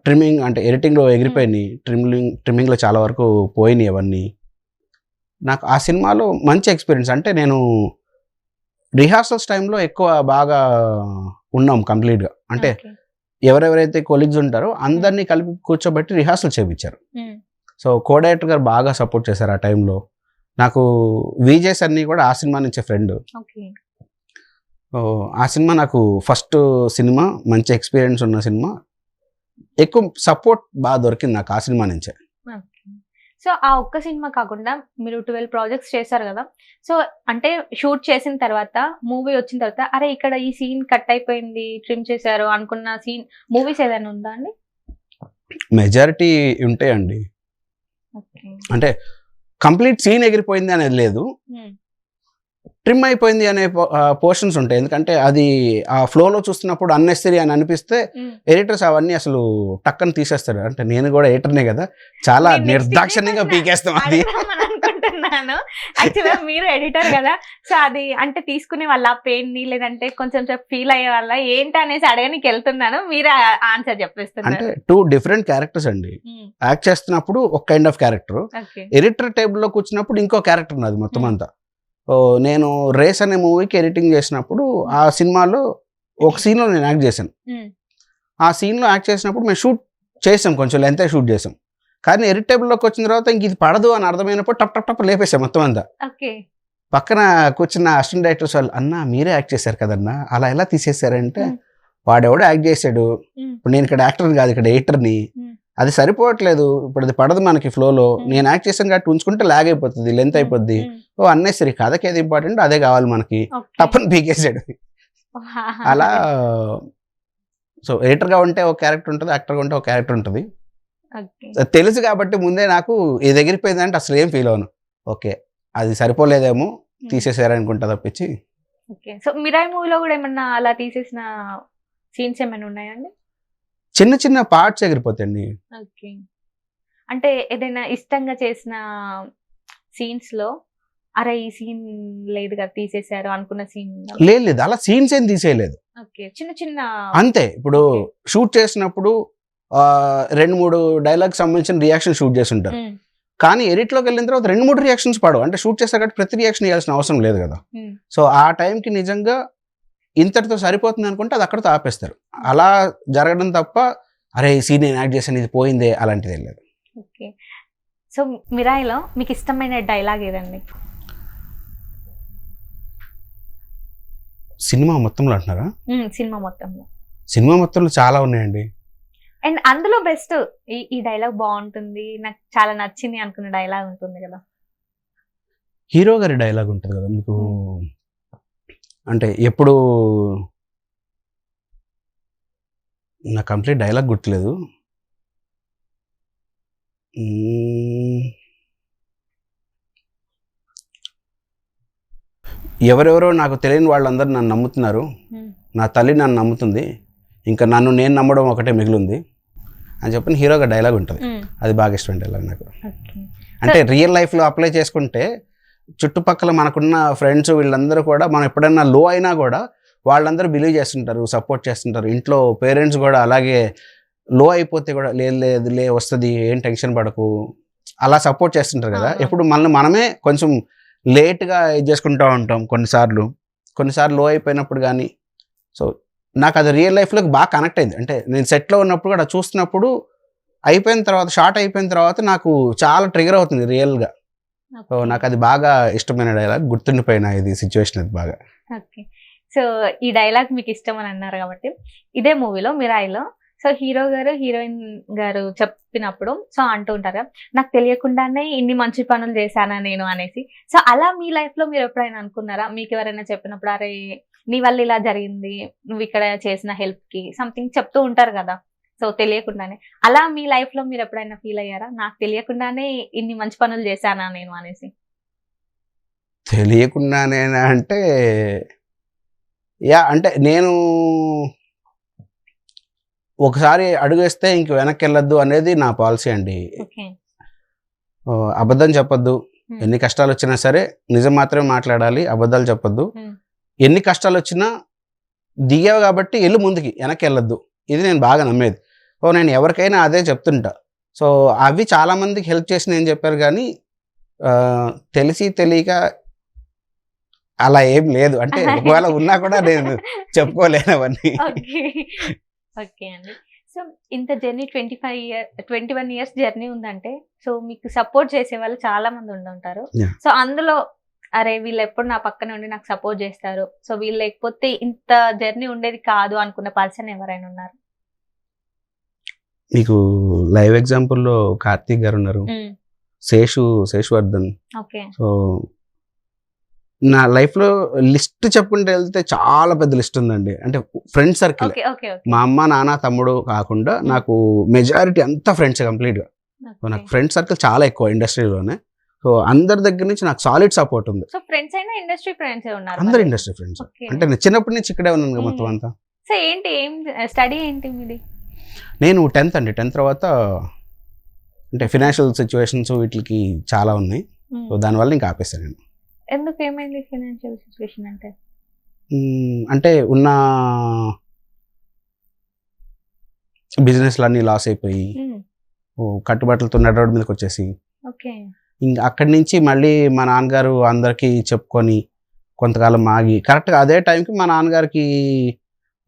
ట్రిమ్మింగ్ అంటే ఎడిటింగ్లో ఎగిరిపోయినాయి. ట్రిమ్మింగ్లో చాలా వరకు పోయినాయి అవన్నీ. నాకు ఆ సినిమాలో మంచి ఎక్స్పీరియన్స్. అంటే నేను రిహార్సల్స్ టైంలో ఎక్కువ బాగా ఉన్నాం కంప్లీట్గా. అంటే ఎవరెవరైతే కొలీగ్స్ ఉంటారో అందరినీ కలిపి కూర్చోబెట్టి రిహార్సల్ చేయించారు. సో కో డైరెక్టర్ గారు బాగా సపోర్ట్ చేశారు ఆ టైంలో. నాకు విజయ్ సన్నీ కూడా ఆ సినిమా నుంచే ఫ్రెండ్. ఆ సినిమా నాకు ఫస్ట్ సినిమా, మంచి ఎక్స్పీరియన్స్ ఉన్న సినిమా. ఎక్కువ సపోర్ట్ బాగా దొరికింది నాకు ఆ సినిమా నుంచే. సో ఆ ఒక్క సినిమా కాకుండా మీరు 12 ప్రాజెక్ట్స్ చేశారు కదా. సో అంటే షూట్ చేసిన తర్వాత మూవీ వచ్చిన తర్వాత అరే ఇక్కడ ఈ సీన్ కట్ అయిపోయింది ట్రిమ్ చేశారు అనుకున్న సీన్ మూవీస్ ఏదైనా ఉందా అండి? మెజారిటీ ఉంటాయండి. అంటే కంప్లీట్ సీన్ ఎగిరిపోయింది అనేది లేదు, ట్రిమ్ అయిపోయింది అనే పోర్షన్స్ ఉంటాయి. ఎందుకంటే అది ఆ ఫ్లోలో చూస్తున్నప్పుడు అన్నెసరీ అని అనిపిస్తే ఎడిటర్స్ అవన్నీ అసలు టక్కని తీసేస్తారు. అంటే నేను కూడా ఎడిటర్నే కదా, చాలా నిర్దాక్షిణ్యంగా పీకేస్తాం అది. అనుకుంటున్నాను యాక్చువల్గా మీరు ఎడిటర్ కదా, సో అది అంటే తీసుకునే వాళ్ళ పెయిన్ ని లేదంటే కొంచెం ఫీల్ అయ్యే వాళ్ళ ఏంటి అనేసి అడగనికి వెళ్తున్నాను, మీరే ఆన్సర్ చెప్పేస్తున్నారు. అంటే 2 డిఫరెంట్ క్యారెక్టర్స్ అండి. యాక్ట్ చేస్తున్నప్పుడు ఒక కైండ్ ఆఫ్ క్యారెక్టర్, ఎడిటర్ టేబుల్లో కూర్చున్నప్పుడు ఇంకో క్యారెక్టర్ ఉన్నది మొత్తం అంతా. నేను రేస్ అనే మూవీకి ఎడిటింగ్ చేసినప్పుడు ఆ సినిమాలో ఒక సీన్లో నేను యాక్ట్ చేశాను. ఆ సీన్లో యాక్ట్ చేసినప్పుడు మేము షూట్ చేసాం, కొంచెం లెంత్ షూట్ చేసాం. కానీ ఎడిట్ టేబుల్లోకి వచ్చిన తర్వాత ఇంక ఇది పడదు అని అర్థమైనప్పుడు టప్ టప్ టప్ లేపేసాం మొత్తం అంతా. పక్కన కూర్చున్న అసిస్టెంట్ డైరెక్టర్స్ వాళ్ళు అన్నా మీరే యాక్ట్ చేశారు కదన్నా అలా ఎలా తీసేశారంటే వాడెవడో యాక్ట్ చేశాడు, ఇప్పుడు నేను ఇక్కడ యాక్టర్ కాదు ఇక్కడ ఎడిటర్ని, అది సరిపోవట్లేదు, ఇప్పుడు అది పడదు మనకి ఫ్లోలో, నేను యాక్ట్ చేశాను కాబట్టి ఉంచుకుంటే లాగ్ అయిపోతుంది, లెంత్ అయిపోద్ది, అన్నెసరీ కథకి ఏది ఇంపార్టెంట్ అదే కావాలి మనకి, తప్పని పీకేసాడు. అలా సో ఎడిటర్గా ఉంటే ఒక క్యారెక్టర్ ఉంటుంది, యాక్టర్గా ఉంటే ఒక క్యారెక్టర్ ఉంటుంది. తెలుసు కాబట్టి ముందే నాకు ఇది ఎగిరిపోయింది అంటే అసలు ఏం ఫీల్ అవను, ఓకే అది సరిపోలేదేమో తీసేసారనుకుంటా తప్పించి. సో మిరాయి మూవీలో కూడా ఏమన్నా అలా తీసేసిన సీన్స్ ఏమైనా ఉన్నాయండి? చిన్న చిన్న పార్ట్స్ ఎగిరిపోతాయండి. ఓకే. అంటే ఏదైనా ఇష్టంగా చేసిన సీన్స్ లో అరే ఈ సీన్ లేదు కదా తీసేశారు అనుకున్న సీన్? లేదు అలా సీన్స్ ఏం తీసేయలేదు. ఓకే. చిన్న చిన్న అంతే. ఇప్పుడు షూట్ చేసినప్పుడు 2-3 డైలాగ్ సంబంధించిన రియాక్షన్ షూట్ చేసి ఉంటారు, కానీ ఎడిట్లోకి వెళ్ళిన తర్వాత 2-3 రియాక్షన్స్ పడవు. అంటే షూట్ చేస్తారు కాబట్టి ప్రతి రియాక్షన్ ఇవ్వాల్సిన అవసరం లేదు కదా. సో ఆ టైంకి నిజంగా ఇంతటితో సరిపోతుంది అనుకుంటే అది అక్కడితో ఆపేస్తారు. అలా జరగడం తప్ప అరే ఈ సీన్ నేను యాక్ట్ చేశాను ఇది పోయిందే అలాంటిది ఏం లేదు. ఓకే. సో మిరాయిలో మీకు ఇష్టమైన డైలాగ్ ఏదండి? సినిమా మొత్తంలో అంటున్నారా? సినిమా మొత్తంలో చాలా ఉన్నాయండి. అండ్ అందులో బెస్ట్ ఈ డైలాగ్ బాగుంటుంది నాకు చాలా నచ్చింది అనుకున్న డైలాగ్ ఉంటుంది కదా? హీరో గారి డైలాగ్ ఉంటుంది కదా మీకు, అంటే ఎప్పుడు నా కంప్లీట్ డైలాగ్ గుర్తులేదు. ఎవరెవరో నాకు తెలియని వాళ్ళందరూ నన్ను నమ్ముతున్నారు, నా తల్లి నన్ను నమ్ముతుంది, ఇంకా నన్ను నేను నమ్మడం ఒకటే మిగిలింది అని చెప్పిన హీరోగా డైలాగ్ ఉంటుంది. అది బాగా ఇష్టం డైలాగ్ నాకు. అంటే రియల్ లైఫ్లో అప్లై చేసుకుంటే చుట్టుపక్కల మనకున్న ఫ్రెండ్స్ వీళ్ళందరూ కూడా మనం ఎప్పుడైనా లో అయినా కూడా వాళ్ళందరూ బిలీవ్ చేస్తుంటారు, సపోర్ట్ చేస్తుంటారు. ఇంట్లో పేరెంట్స్ కూడా అలాగే లో అయిపోతే కూడా లేదు వస్తుంది, ఏం టెన్షన్ పడకు, అలా సపోర్ట్ చేస్తుంటారు కదా. ఎప్పుడు మనమే కొంచెం లేట్గా ఇది చేసుకుంటూ ఉంటాం కొన్నిసార్లు లో అయిపోయినప్పుడు కానీ. సో నాకు అది రియల్ లైఫ్లోకి బాగా కనెక్ట్ అయింది. అంటే నేను సెట్లో ఉన్నప్పుడు కూడా అయిపోయిన తర్వాత షార్ట్ అయిపోయిన తర్వాత నాకు చాలా ట్రిగర్ అవుతుంది రియల్గా. సో నాకు అది బాగా ఇష్టమైన డైలాగ్, గుర్తుండిపోయిన ఇది సిచ్యువేషన్ అది బాగా. ఓకే. సో ఈ డైలాగ్ మీకు ఇష్టం అని అన్నారు కాబట్టి ఇదే మూవీలో మిరాయిలో సో హీరో గారు హీరోయిన్ గారు చెప్పినప్పుడు సో అంటూ ఉంటారు కదా, నాకు తెలియకుండానే ఇన్ని మంచి పనులు చేశానా నేను అనేసి. సో అలా మీ లైఫ్ లో మీరు ఎప్పుడైనా అనుకున్నారా, మీకు ఎవరైనా చెప్పినప్పుడు అరే నీ వల్ల ఇలా జరిగింది, నువ్వు ఇక్కడ చేసిన హెల్ప్ కి సంథింగ్ చెప్తూ ఉంటారు కదా, సో తెలియకుండానే అలా మీ లైఫ్ లో మీరు ఎప్పుడైనా ఫీల్ అయ్యారా, నాకు తెలియకుండానే ఇన్ని మంచి పనులు చేశానా నేను అనేసి? తెలియకుండానే అంటే అంటే నేను ఒకసారి అడుగేస్తే ఇంక వెనక్కి వెళ్ళొద్దు అనేది నా పాలసీ అండి. అబద్ధం చెప్పొద్దు, ఎన్ని కష్టాలు వచ్చినా సరే నిజం మాత్రమే మాట్లాడాలి, అబద్ధాలు చెప్పొద్దు. ఎన్ని కష్టాలు వచ్చినా దిగావు కాబట్టి వెళ్ళు ముందుకి, వెనక్కి వెళ్ళొద్దు. ఇది నేను బాగా నమ్మేది. నేను ఎవరికైనా అదే చెప్తుంటా. సో అవి చాలామందికి హెల్ప్ చేసి నేను చెప్పారు, కానీ తెలిసి తెలియక అలా ఏం లేదు. అంటే ఒకవేళ ఉన్నా కూడా నేను చెప్పుకోలేను అవన్నీ. ఓకే అండి. సో ఇంత జర్నీ 21 ఇయర్స్ జర్నీ ఉందంటే సో మీకు సపోర్ట్ చేసే వాళ్ళు చాలా మంది ఉండుంటారు. సో అందులో అరే వీళ్ళు ఎప్పుడు నా పక్కన ఉండి నాకు సపోర్ట్ చేస్తారు, సో వీళ్ళు లేకపోతే ఇంత జర్నీ ఉండేది కాదు అనుకున్న పర్సన్ ఎవరైనా ఉన్నారు? మీకు లైవ్ ఎగ్జాంపుల్లో కార్తీక్ గారు ఉన్నారు, శేషువర్ధన్. సో నా లైఫ్లో లిస్ట్ చెప్పుకుంటే వెళ్తే చాలా పెద్ద లిస్ట్ ఉందండి. అంటే ఫ్రెండ్ సర్కిల్, మా అమ్మ నాన్న తమ్ముడు కాకుండా నాకు మెజారిటీ అంతా ఫ్రెండ్స్ కంప్లీట్గా. నాకు ఫ్రెండ్ సర్కిల్ చాలా ఎక్కువ ఇండస్ట్రీలోనే. సో అందరి దగ్గర నుంచి నాకు సాలిడ్ సపోర్ట్ ఉంది. అందరు ఇండస్ట్రీ ఫ్రెండ్స్. అంటే నేను చిన్నప్పటి నుంచి ఇక్కడే ఉన్నాను మొత్తం అంతా. సో ఏంటి ఏం స్టడీ ఏంటి మీది? నేను 10th అండి. 10th తర్వాత అంటే ఫినాన్షియల్ సిచ్యువేషన్స్ వీటికి చాలా ఉన్నాయి. సో దానివల్ల ఇంకా ఆపేస్తాను నేను. ఎందుకు, ఏమైంది ఫైనాన్షియల్ సిచ్యువేషన్ అంటే? అంటే ఉన్న బిజినెస్లు అన్నీ లాస్ అయిపోయి కట్టుబట్టలతో నడి రోడ్డు మీదకి వచ్చేసి ఇంకా అక్కడి నుంచి మళ్ళీ మా నాన్నగారు అందరికీ చెప్పుకొని కొంతకాలం ఆగి కరెక్ట్గా అదే టైంకి మా నాన్నగారికి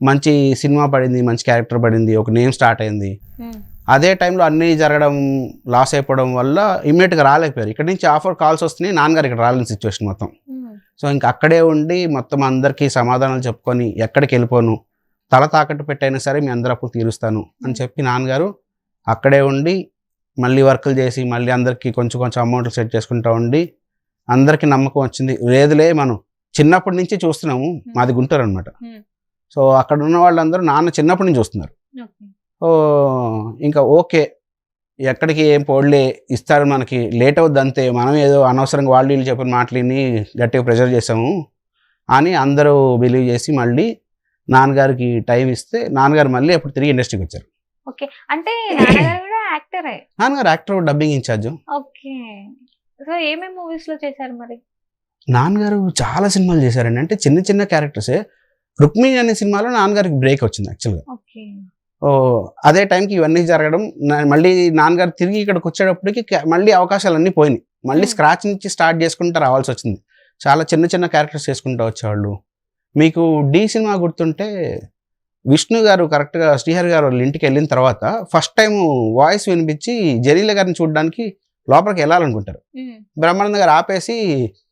మంచి సినిమా పడింది, మంచి క్యారెక్టర్ పడింది, ఒక నేమ్ స్టార్ట్ అయింది. అదే టైంలో అన్నీ జరగడం, లాస్ అయిపోవడం వల్ల ఇమ్మీడియట్గా రాలేకపోయారు. ఇక్కడ నుంచి ఆఫర్ కాల్స్ వస్తున్నాయి, నాన్నగారు ఇక్కడ రాలేని సిచ్యువేషన్ మొత్తం. సో ఇంకా అక్కడే ఉండి మొత్తం అందరికీ సమాధానాలు చెప్పుకొని ఎక్కడికి వెళ్ళిపోను, తల తాకట్టు పెట్టైనా సరే మీ అందరి అప్పులు తీరుస్తాను అని చెప్పి నాన్నగారు అక్కడే ఉండి మళ్ళీ వర్కులు చేసి మళ్ళీ అందరికీ కొంచెం కొంచెం అమౌంట్లు సెట్ చేసుకుంటూ ఉండి అందరికీ నమ్మకం వచ్చింది. లేదులే మనం చిన్నప్పటి నుంచి చూస్తున్నాము, మాది గుంటూరు అనమాట. సో అక్కడ ఉన్న వాళ్ళందరూ నాన్న చిన్నప్పటి నుంచి చూస్తున్నారు. ఇంకా ఓకే, ఎక్కడికి ఏం పోడ్లే, ఇస్తారు మనకి, లేట్ అవుద్ది అంతే, మనం ఏదో అనవసరంగా వాళ్ళు వీళ్ళు చెప్పిన మాటలని గట్టిగా ప్రెజర్ చేసాము అని అందరూ బిలీవ్ చేసి మళ్ళీ నాన్నగారికి టైం ఇస్తే నాన్నగారు మళ్ళీ అప్పుడు తిరిగి ఇండస్ట్రీకి వచ్చారు. ఓకే, అంటే నాన్నగారు కూడా యాక్టరే? నాన్నగారు actor, dubbing incharge. Okay, so ఏమేమి మూవీస్ లో చేశారు మరి? నాన్నగారు చాలా సినిమాలు చేశారండి. అంటే చిన్న చిన్న క్యారెక్టర్సే. రుక్మిణి అనే సినిమాలో నాన్నగారికి బ్రేక్ వచ్చింది యాక్చువల్గా. అదే టైంకి ఇవన్నీ జరగడం, మళ్ళీ నాన్నగారు తిరిగి ఇక్కడికి వచ్చేటప్పటికి మళ్ళీ అవకాశాలన్నీ పోయినాయి. మళ్ళీ స్క్రాచ్ నుంచి స్టార్ట్ చేసుకుంటూ రావాల్సి వచ్చింది. చాలా చిన్న చిన్న క్యారెక్టర్స్ చేసుకుంటూ వచ్చేవాళ్ళు. మీకు డి సినిమా గుర్తుంటే విష్ణు గారు కరెక్ట్గా శ్రీహరి గారు వాళ్ళ ఇంటికి వెళ్ళిన తర్వాత ఫస్ట్ టైం వాయిస్ వినిపించి జరీల గారిని చూడడానికి లోపలికి వెళ్ళాలనుకుంటారు. బ్రహ్మానంద గారు ఆపేసి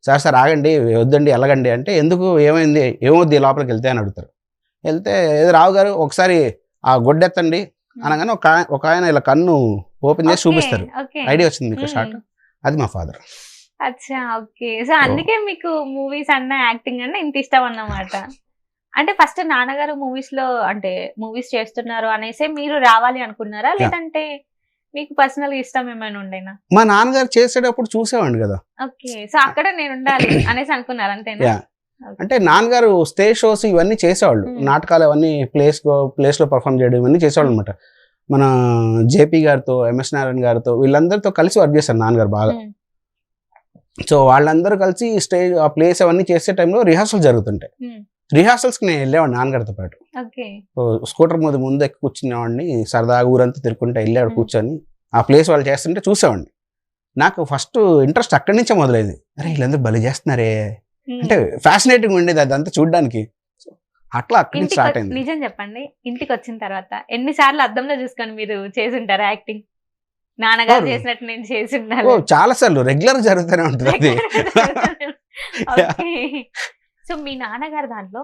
సార్ ఆగండి, వద్దండి, వెళ్ళగండి అంటే ఎందుకు, ఏమైంది, ఏమవుద్ది లోపలికి వెళ్తే అని అడుగుతారు. వెళ్తే ఏదో రావు గారు ఒకసారి ఆ గొడ్డెత్తండి అనగానే ఒక ఆయన ఇలా కన్ను ఓపెన్ చేసి చూపిస్తారు. ఐడియా వచ్చింది మీకు షార్ట్? అది మా ఫాదర్. అచ్చా, ఓకే. సో అందుకే మీకు మూవీస్ అన్న యాక్టింగ్ అన్న ఇంత ఇష్టం అన్నమాట. అంటే ఫస్ట్ నాన్నగారు మూవీస్ లో అంటే మూవీస్ చేస్తున్నారు అనేసి మీరు రావాలి అనుకున్నారా, లేదంటే మీకు పర్సనల్ ఇష్టం ఏమైనా ఉండేనా? మా నాన్నగారు చేసేటప్పుడు చూసేవాడిని కదా. ఓకే, సో అక్కడ నేను ఉండాలి అనేసి అనుకున్నారు అంతేనా? అంటే నాన్నగారు స్టేజ్ షోస్ ఇవన్నీ చేసేవాళ్ళు, నాటకాలు అవన్నీ ప్లేస్లో పర్ఫామ్ చేయడం ఇవన్నీ చేసేవాళ్ళు అనమాట. మన జేపీ గారితో, ఎంఎస్ నారాయణ గారితో వీళ్ళందరితో కలిసి వర్క్ చేశారు నాన్నగారు బాగా. సో వాళ్ళందరూ కలిసి స్టేజ్ ఆ ప్లేస్ అవన్నీ చేసే టైంలో రిహార్సల్ జరుగుతుంటాయి. రిహార్సల్స్కి నేను వెళ్ళేవాడిని నాన్నగారితో పాటు. స్కూటర్ ముందు ఎక్కి కూర్చునేవాడిని, సరదాగా ఊరంతా తిరుక్కుంటే వెళ్ళాడు కూర్చొని ఆ ప్లేస్ వాళ్ళు చేస్తుంటే చూసేవాడిని. నాకు ఫస్ట్ ఇంట్రెస్ట్ అక్కడి నుంచే మొదలైంది. అరే వీళ్ళందరూ బలి చేస్తున్నారే అంటే ఫ్యాసినేటింగ్ ఉండేది అదంతా చూడడానికి. అట్లా అక్కడి నుంచి స్టార్ట్ అయింది. నిజం చెప్పండి, ఇంటికి వచ్చిన తర్వాత ఎన్నిసార్లు అద్దంలో చూసుకొని మీరు చేసి ఉంటారు యాక్టింగ్? నాన్నగారు చేసినట్టు నేను చేసి ఉండాలి. చాలా సార్లు రెగ్యులర్ జరుగుతూనే ఉంటుంది అది. సో మీ నాన్నగారు దాంట్లో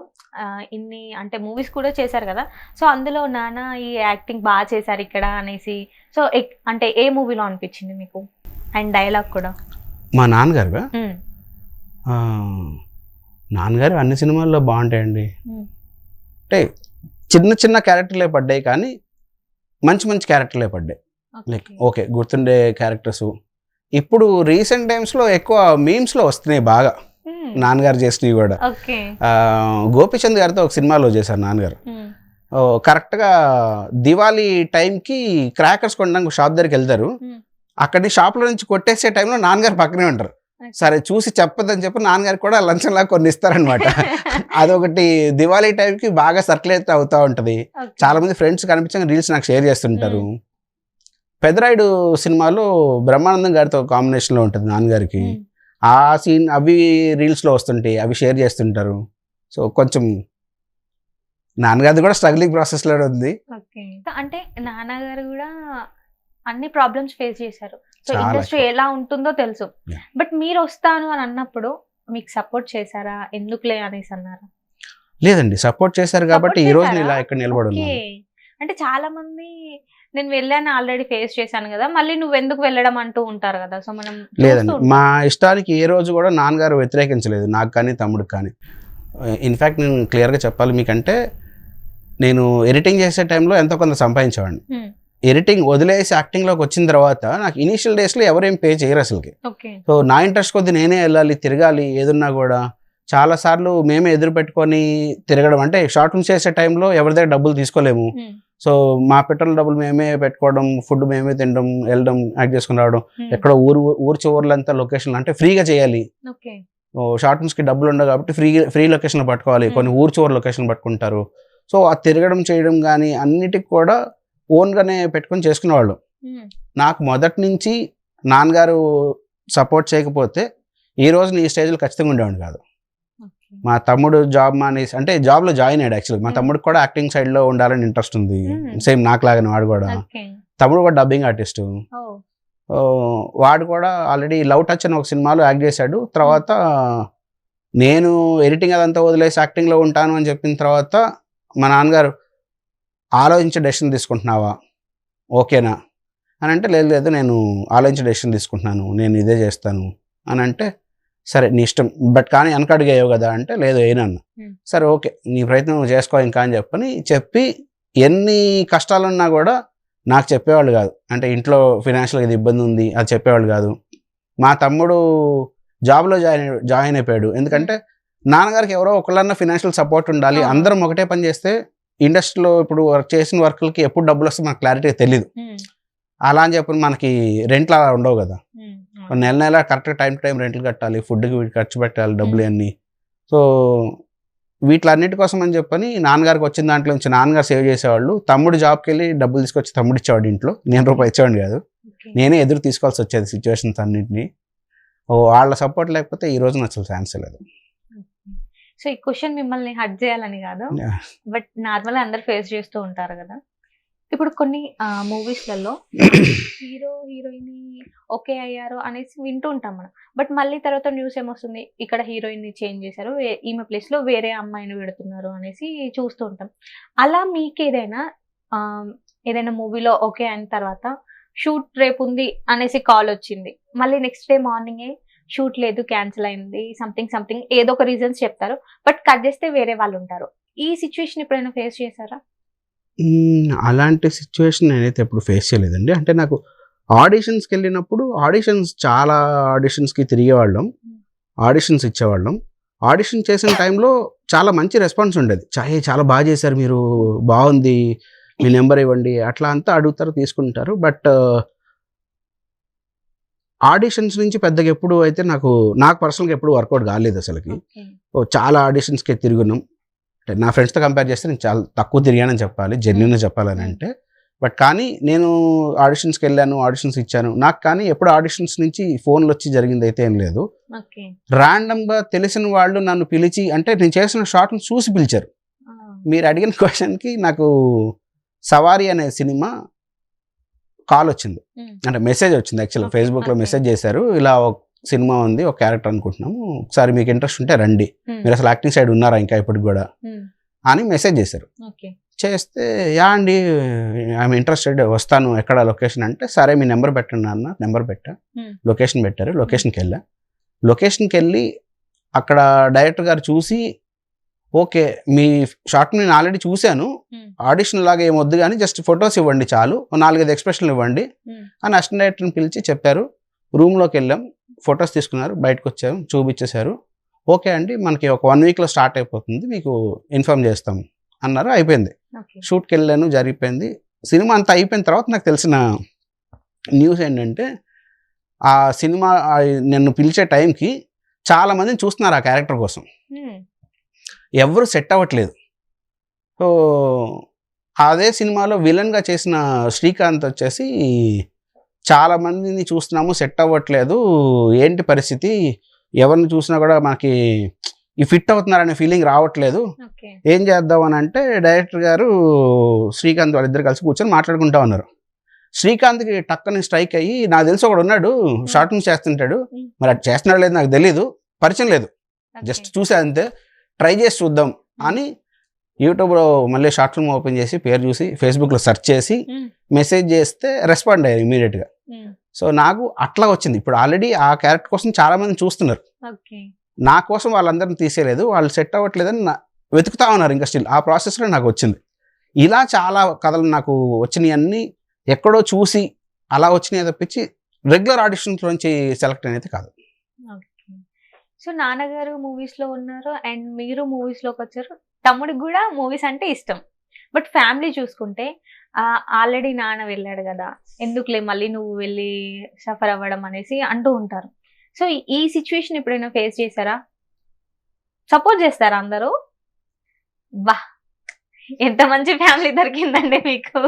ఇన్ని అంటే మూవీస్ కూడా చేశారు కదా, సో అందులో నాన్న ఈ యాక్టింగ్ బాగా చేశారు ఇక్కడ అనేసి, సో అంటే ఏ మూవీలో అనిపించింది మీకు? అండ్ డైలాగ్ కూడా. మా నాన్నగారు నాన్నగారు అన్ని సినిమాల్లో బాగుంటాయండి. అంటే చిన్న చిన్న క్యారెక్టర్లే పడ్డాయి కానీ మంచి మంచి క్యారెక్టర్లే పడ్డాయి. లైక్ ఓకే గుర్తుండే క్యారెక్టర్స్. ఇప్పుడు రీసెంట్ టైమ్స్లో ఎక్కువ మీమ్స్లో వస్తున్నాయి బాగా నాన్నగారు చేసినవి కూడా. గోపీచంద్ గారితో ఒక సినిమాలో చేశారు నాన్నగారు. కరెక్ట్గా దివాళీ టైంకి క్రాకర్స్ కొనడానికి షాప్ దగ్గరికి వెళ్తారు. అక్కడి షాప్లో నుంచి కొట్టేసే టైంలో నాన్నగారు పక్కనే ఉంటారు. సరే చూసి చెప్పదని చెప్పి నాన్నగారు కూడా లంచంలా కొన్ని ఇస్తారనమాట. అదొకటి దివాళీ టైంకి బాగా సర్క్యులేట్ అవుతూ ఉంటుంది. చాలా మంది ఫ్రెండ్స్ కనిపించిన రీల్స్ నాకు షేర్ చేస్తుంటారు. పెదరాయుడు సినిమాలో బ్రహ్మానందం గారితో కాంబినేషన్లో ఉంటుంది నాన్నగారికి. ఆ సీన్ అవి రీల్స్లో వస్తుంటాయి, అవి షేర్ చేస్తుంటారు. సో కొంచెం నాన్నగారిది కూడా స్ట్రగ్లింగ్ ప్రాసెస్లో ఉంది. అంటే నాన్నగారు కూడా అన్ని ప్రాబ్లమ్స్ ఫేస్ చేశారు. సో ఇండస్ట్రీ ఎలా ఉంటుందో తెలుసు. బట్ మీరు వస్తాను అని అన్నప్పుడు మీకు సపోర్ట్ చేశారా? ఎందుకులే అనేసి అన్నారా? లేదండి, సపోర్ట్ చేశారు కాబట్టి ఈ రోజు ఇలా ఇక్కడ నిలబడి. అంటే చాలా మంది నేను వెళ్ళాను ఆల్రెడీ ఫేస్ చేశాను కదా, మళ్ళీ నువ్వు ఎందుకు వెళ్ళడం అంటూ ఉంటారు కదా. సో మనం లేదండి, మా ఇష్టానికి ఏ రోజు కూడా నాన్నగారు వ్యతిరేకించలేదు, నాకు కానీ తమ్ముడికి కానీ. ఇన్ఫ్యాక్ట్ నేను క్లియర్గా చెప్పాలి మీకంటే, నేను ఎడిటింగ్ చేసే టైంలో ఎంతో కొంత సంపాదించేవాడిని. ఎడిటింగ్ వదిలేసి యాక్టింగ్లోకి వచ్చిన తర్వాత నాకు ఇనీషియల్ డేస్లో ఎవరేం పే చేయరు అసలుకి. సో నా ఇంట్రెస్ట్ కొద్ది నేనే వెళ్ళాలి, తిరగాలి, ఏదున్నా కూడా చాలాసార్లు మేమే ఎదురు పెట్టుకొని తిరగడం. అంటే షార్ట్ ఫిల్మ్స్ చేసే టైంలో ఎవరి దగ్గర డబ్బులు తీసుకోలేము. సో మా పెట్రోల్ డబ్బులు మేమే పెట్టుకోవడం, ఫుడ్ మేమే తినడం, వెళ్ళడం, యాక్ట్ చేసుకుని రావడం. ఎక్కడ ఊరు చివర్లంతా లొకేషన్లు అంటే ఫ్రీగా చేయాలి. షార్ట్ ఫిల్మ్స్కి డబ్బులు ఉండవు కాబట్టి ఫ్రీ లొకేషన్లు పట్టుకోవాలి. కొన్ని ఊరు చివరి లొకేషన్లు పట్టుకుంటారు. సో ఆ తిరగడం చేయడం కానీ అన్నిటికి కూడా ఓన్గానే పెట్టుకొని చేసుకునేవాళ్ళు. నాకు మొదటి నుంచి నాన్నగారు సపోర్ట్ చేయకపోతే ఈ రోజు ఈ స్టేజ్లో ఖచ్చితంగా ఉండేవాడిని కాదు. మా తమ్ముడు జాబ్ మానేసి, అంటే జాబ్లో జాయిన్ అయ్యాడు యాక్చువల్గా. మా తమ్ముడికి కూడా యాక్టింగ్ సైడ్లో ఉండాలని ఇంట్రెస్ట్ ఉంది, సేమ్ నాకు లాగానే. వాడు కూడా, తమ్ముడు కూడా డబ్బింగ్ ఆర్టిస్టు. వాడు కూడా ఆల్రెడీ లవ్ టచ్ అని ఒక సినిమాలో యాక్ట్ చేశాడు. తర్వాత నేను ఎడిటింగ్ అదంతా వదిలేసి యాక్టింగ్లో ఉంటాను అని చెప్పిన తర్వాత మా నాన్నగారు ఆలోచించే డెసిషన్ తీసుకుంటున్నావా, ఓకేనా అని అంటే, లేదు నేను ఆలోచించే డెసిషన్ తీసుకుంటున్నాను, నేను ఇదే చేస్తాను అని అంటే, సరే నీ ఇష్టం, బట్ కానీ వెనకడుగేయవు కదా అంటే, లేదు అయినన్నా. సరే ఓకే నీ ప్రయత్నం నువ్వు చేసుకో ఇంకా అని చెప్పి ఎన్ని కష్టాలున్నా కూడా నాకు చెప్పేవాళ్ళు కాదు. అంటే ఇంట్లో ఫినాన్షియల్గా ఇది ఇబ్బంది ఉంది అది చెప్పేవాళ్ళు కాదు. మా తమ్ముడు జాబ్లో జాయిన్ అయిపోయాడు. ఎందుకంటే నాన్నగారికి ఎవరో ఒకళ్ళన్నా ఫినాన్షియల్ సపోర్ట్ ఉండాలి. అందరం ఒకటే పని చేస్తే ఇండస్ట్రీలో ఇప్పుడు చేసిన వర్క్లకి ఎప్పుడు డబ్బులు వస్తే మనకు క్లారిటీ తెలియదు. అలా అని చెప్పి మనకి రెంట్లు అలా ఉండవు కదా. నెల కరెక్ట్గా టైం టు టైం రెంట్లు కట్టాలి, ఫుడ్కి ఖర్చు పెట్టాలి, డబ్బులు అన్నీ. సో వీటిలన్నిటి కోసం అని చెప్పని నాన్నగారికి వచ్చిన దాంట్లో నుంచి నాన్నగారు సేవ్ చేసేవాళ్ళు. తమ్ముడు జాబ్కి వెళ్ళి డబ్బులు తీసుకొచ్చి తమ్ముడు ఇచ్చేవాడు. ఇంట్లో నేను రూపాయి ఇచ్చేవాడిని కాదు, నేనే ఎదురు తీసుకోవాల్సి వచ్చేది సిచ్యువేషన్స్ అన్నింటినీ. వాళ్ళ సపోర్ట్ లేకపోతే ఈ రోజు అసలు ఛాన్స్ లేదు. సో ఈ క్వశ్చన్ మిమ్మల్ని హర్ట్ చేయాలని కాదు, బట్ నార్మల్గా అందరు ఫేస్ చేస్తూ ఉంటారు కదా. ఇప్పుడు కొన్ని మూవీస్లలో హీరో హీరోయిన్ ఓకే అయ్యారు అనేసి వింటూ ఉంటాం మనం. బట్ మళ్ళీ తర్వాత న్యూస్ ఏమొస్తుంది, ఇక్కడ హీరోయిన్ ని చేంజ్ చేశారు, ఈమె ప్లేస్ లో వేరే అమ్మాయిని పెడుతున్నారు అనేసి చూస్తూ ఉంటాం. అలా మీకు ఏదైనా మూవీలో ఓకే అయిన తర్వాత షూట్ రేపు ఉంది అనేసి కాల్ వచ్చింది, మళ్ళీ నెక్స్ట్ డే మార్నింగే షూట్ లేదు క్యాన్సిల్ అయింది, సంథింగ్ ఏదో ఒక రీజన్స్ చెప్తారు, బట్ కట్ చేస్తే వేరే వాళ్ళు ఉంటారు. ఈ సిచ్యువేషన్ ఎప్పుడైనా ఫేస్ చేశారా? అలాంటి సిచ్యువేషన్ నేనైతే ఎప్పుడు ఫేస్ చేయలేదండి. అంటే నాకు ఆడిషన్స్కి వెళ్ళినప్పుడు చాలా ఆడిషన్స్కి తిరిగేవాళ్ళం, ఆడిషన్స్ ఇచ్చేవాళ్ళం. ఆడిషన్ చేసిన టైంలో చాలా మంచి రెస్పాన్స్ ఉండేది. చాలా బాగా చేశారు మీరు, బాగుంది, మీ నెంబర్ ఇవ్వండి అట్లా అంతా అడుగుతారు, తీసుకుంటారు. బట్ ఆడిషన్స్ నుంచి పెద్దగా ఎప్పుడు అయితే నాకు పర్సనల్గా ఎప్పుడు వర్కౌట్ కాలేదు అసలుకి. చాలా ఆడిషన్స్కి తిరుగున్నాం. అంటే నా ఫ్రెండ్స్తో కంపేర్ చేస్తే నేను చాలా తక్కువ తిరిగానని చెప్పాలి, జెన్యున్గా చెప్పాలని అంటే. బట్ కానీ నేను ఆడిషన్స్కి వెళ్ళాను, ఆడిషన్స్ ఇచ్చాను. నాకు కానీ ఎప్పుడు ఆడిషన్స్ నుంచి ఫోన్లు వచ్చి జరిగింది అయితే ఏం లేదు. ర్యాండమ్గా తెలిసిన వాళ్ళు నన్ను పిలిచి, అంటే నేను చేసిన షార్ట్ని చూసి పిలిచారు. మీరు అడిగిన క్వశ్చన్కి నాకు సవారీ అనే సినిమా కాల్ వచ్చింది, అంటే మెసేజ్ వచ్చింది. యాక్చువల్గా ఫేస్బుక్లో మెసేజ్ చేశారు, ఇలా ఒక సినిమా ఉంది, ఒక క్యారెక్టర్ అనుకుంటున్నాము, ఒకసారి మీకు ఇంట్రెస్ట్ ఉంటే రండి, మీరు అసలు యాక్టింగ్ సైడ్ ఉన్నారా ఇంకా ఇప్పటికి కూడా అని మెసేజ్ చేశారు. చేస్తే యా అండి ఐఎమ్ ఇంట్రెస్టెడ్, వస్తాను, ఎక్కడ లొకేషన్ అంటే, సరే మీ నెంబర్ పెట్టండి అన్న. నెంబర్ పెట్టా, లొకేషన్ పెట్టారు, లొకేషన్కి వెళ్ళా. లొకేషన్కి వెళ్ళి అక్కడ డైరెక్టర్ గారు చూసి, ఓకే మీ షార్ట్ నేను ఆల్రెడీ చూశాను, ఆడిషన్ లాగా ఏమొద్దు కానీ జస్ట్ ఫొటోస్ ఇవ్వండి చాలు, 4-5 ఎక్స్ప్రెషన్లు ఇవ్వండి అని అసిస్టెంట్ డైరెక్టర్ని పిలిచి చెప్పారు. రూమ్లోకి వెళ్ళాం, ఫొటోస్ తీసుకున్నారు, బయటకు వచ్చారు, చూపించేశారు. ఓకే అండి మనకి ఒక 1 వీక్లో స్టార్ట్ అయిపోతుంది, మీకు ఇన్ఫార్మ్ చేస్తాం అన్నారు. అయిపోయింది, షూట్కి వెళ్ళాను, జరిగిపోయింది. సినిమా అంతా అయిపోయిన తర్వాత నాకు తెలిసిన న్యూస్ ఏంటంటే, ఆ సినిమా నన్ను పిలిచే టైంకి చాలా మందిని చూస్తున్నారు ఆ క్యారెక్టర్ కోసం, ఎవరు సెట్ అవ్వట్లేదు. సో అదే సినిమాలో విలన్గా చేసిన శ్రీకాంత్ వచ్చేసి, చాలా మందిని చూస్తున్నాము, సెట్ అవ్వట్లేదు, ఏంటి పరిస్థితి, ఎవరిని చూసినా కూడా మనకి ఈ ఫిట్ అవుతున్నారనే ఫీలింగ్ రావట్లేదు, ఏం చేద్దాం అని అంటే డైరెక్టర్ గారు శ్రీకాంత్ వాళ్ళిద్దరు కలిసి కూర్చొని మాట్లాడుకుంటా ఉన్నారు. శ్రీకాంత్కి టక్కని స్ట్రైక్ అయ్యి, నాకు తెలిసి ఒకడు ఉన్నాడు షార్ట్ ఫిల్మ్స్ చేస్తుంటాడు, మరి అది చేస్తున్నాడు లేదు నాకు తెలీదు, పరిచయం లేదు, జస్ట్ చూసా అంతే, ట్రై చేసి చూద్దాం అని యూట్యూబ్లో మళ్ళీ షార్ట్ ఫిల్మ్ ఓపెన్ చేసి పేరు చూసి ఫేస్బుక్లో సెర్చ్ చేసి మెసేజ్ చేస్తే రెస్పాండ్ అయ్యారు ఇమీడియట్గా. సో నాకు అట్లా వచ్చింది. ఇప్పుడు ఆల్రెడీ ఆ క్యారెక్టర్ కోసం చాలా మంది చూస్తున్నారు, నా కోసం వాళ్ళందరిని తీసేయలేదు, వాళ్ళు సెట్ అవ్వట్లేదని వెతుకుతా ఉన్నారు ఇంకా స్టిల్. ఆ ప్రాసెస్లో నాకు వచ్చింది. ఇలా చాలా కథలు నాకు వచ్చినాయి, అన్నీ ఎక్కడో చూసి అలా వచ్చినాయి తప్పించి రెగ్యులర్ ఆడిషన్స్లోంచి సెలెక్ట్ అనేది కాదు. సో నాన్నగారు మూవీస్లో ఉన్నారు అండ్ మీరు మూవీస్లోకి వచ్చారు, తమ్ముడికి కూడా మూవీస్ అంటే ఇష్టం. బట్ ఫ్యామిలీ చూసుకుంటే ఆల్రెడీ నాన్న వెళ్ళాడు కదా, ఎందుకులే మళ్ళీ నువ్వు వెళ్ళి సఫర్ అవ్వడం అనేసి అంటూ ఉంటారు. సో ఈ సిచ్యువేషన్ ఎప్పుడైనా ఫేస్ చేశారా? సపోర్ట్ చేస్తారా అందరూ? వా ఎంత మంచి ఫ్యామిలీ దొరికిందండి మీకు.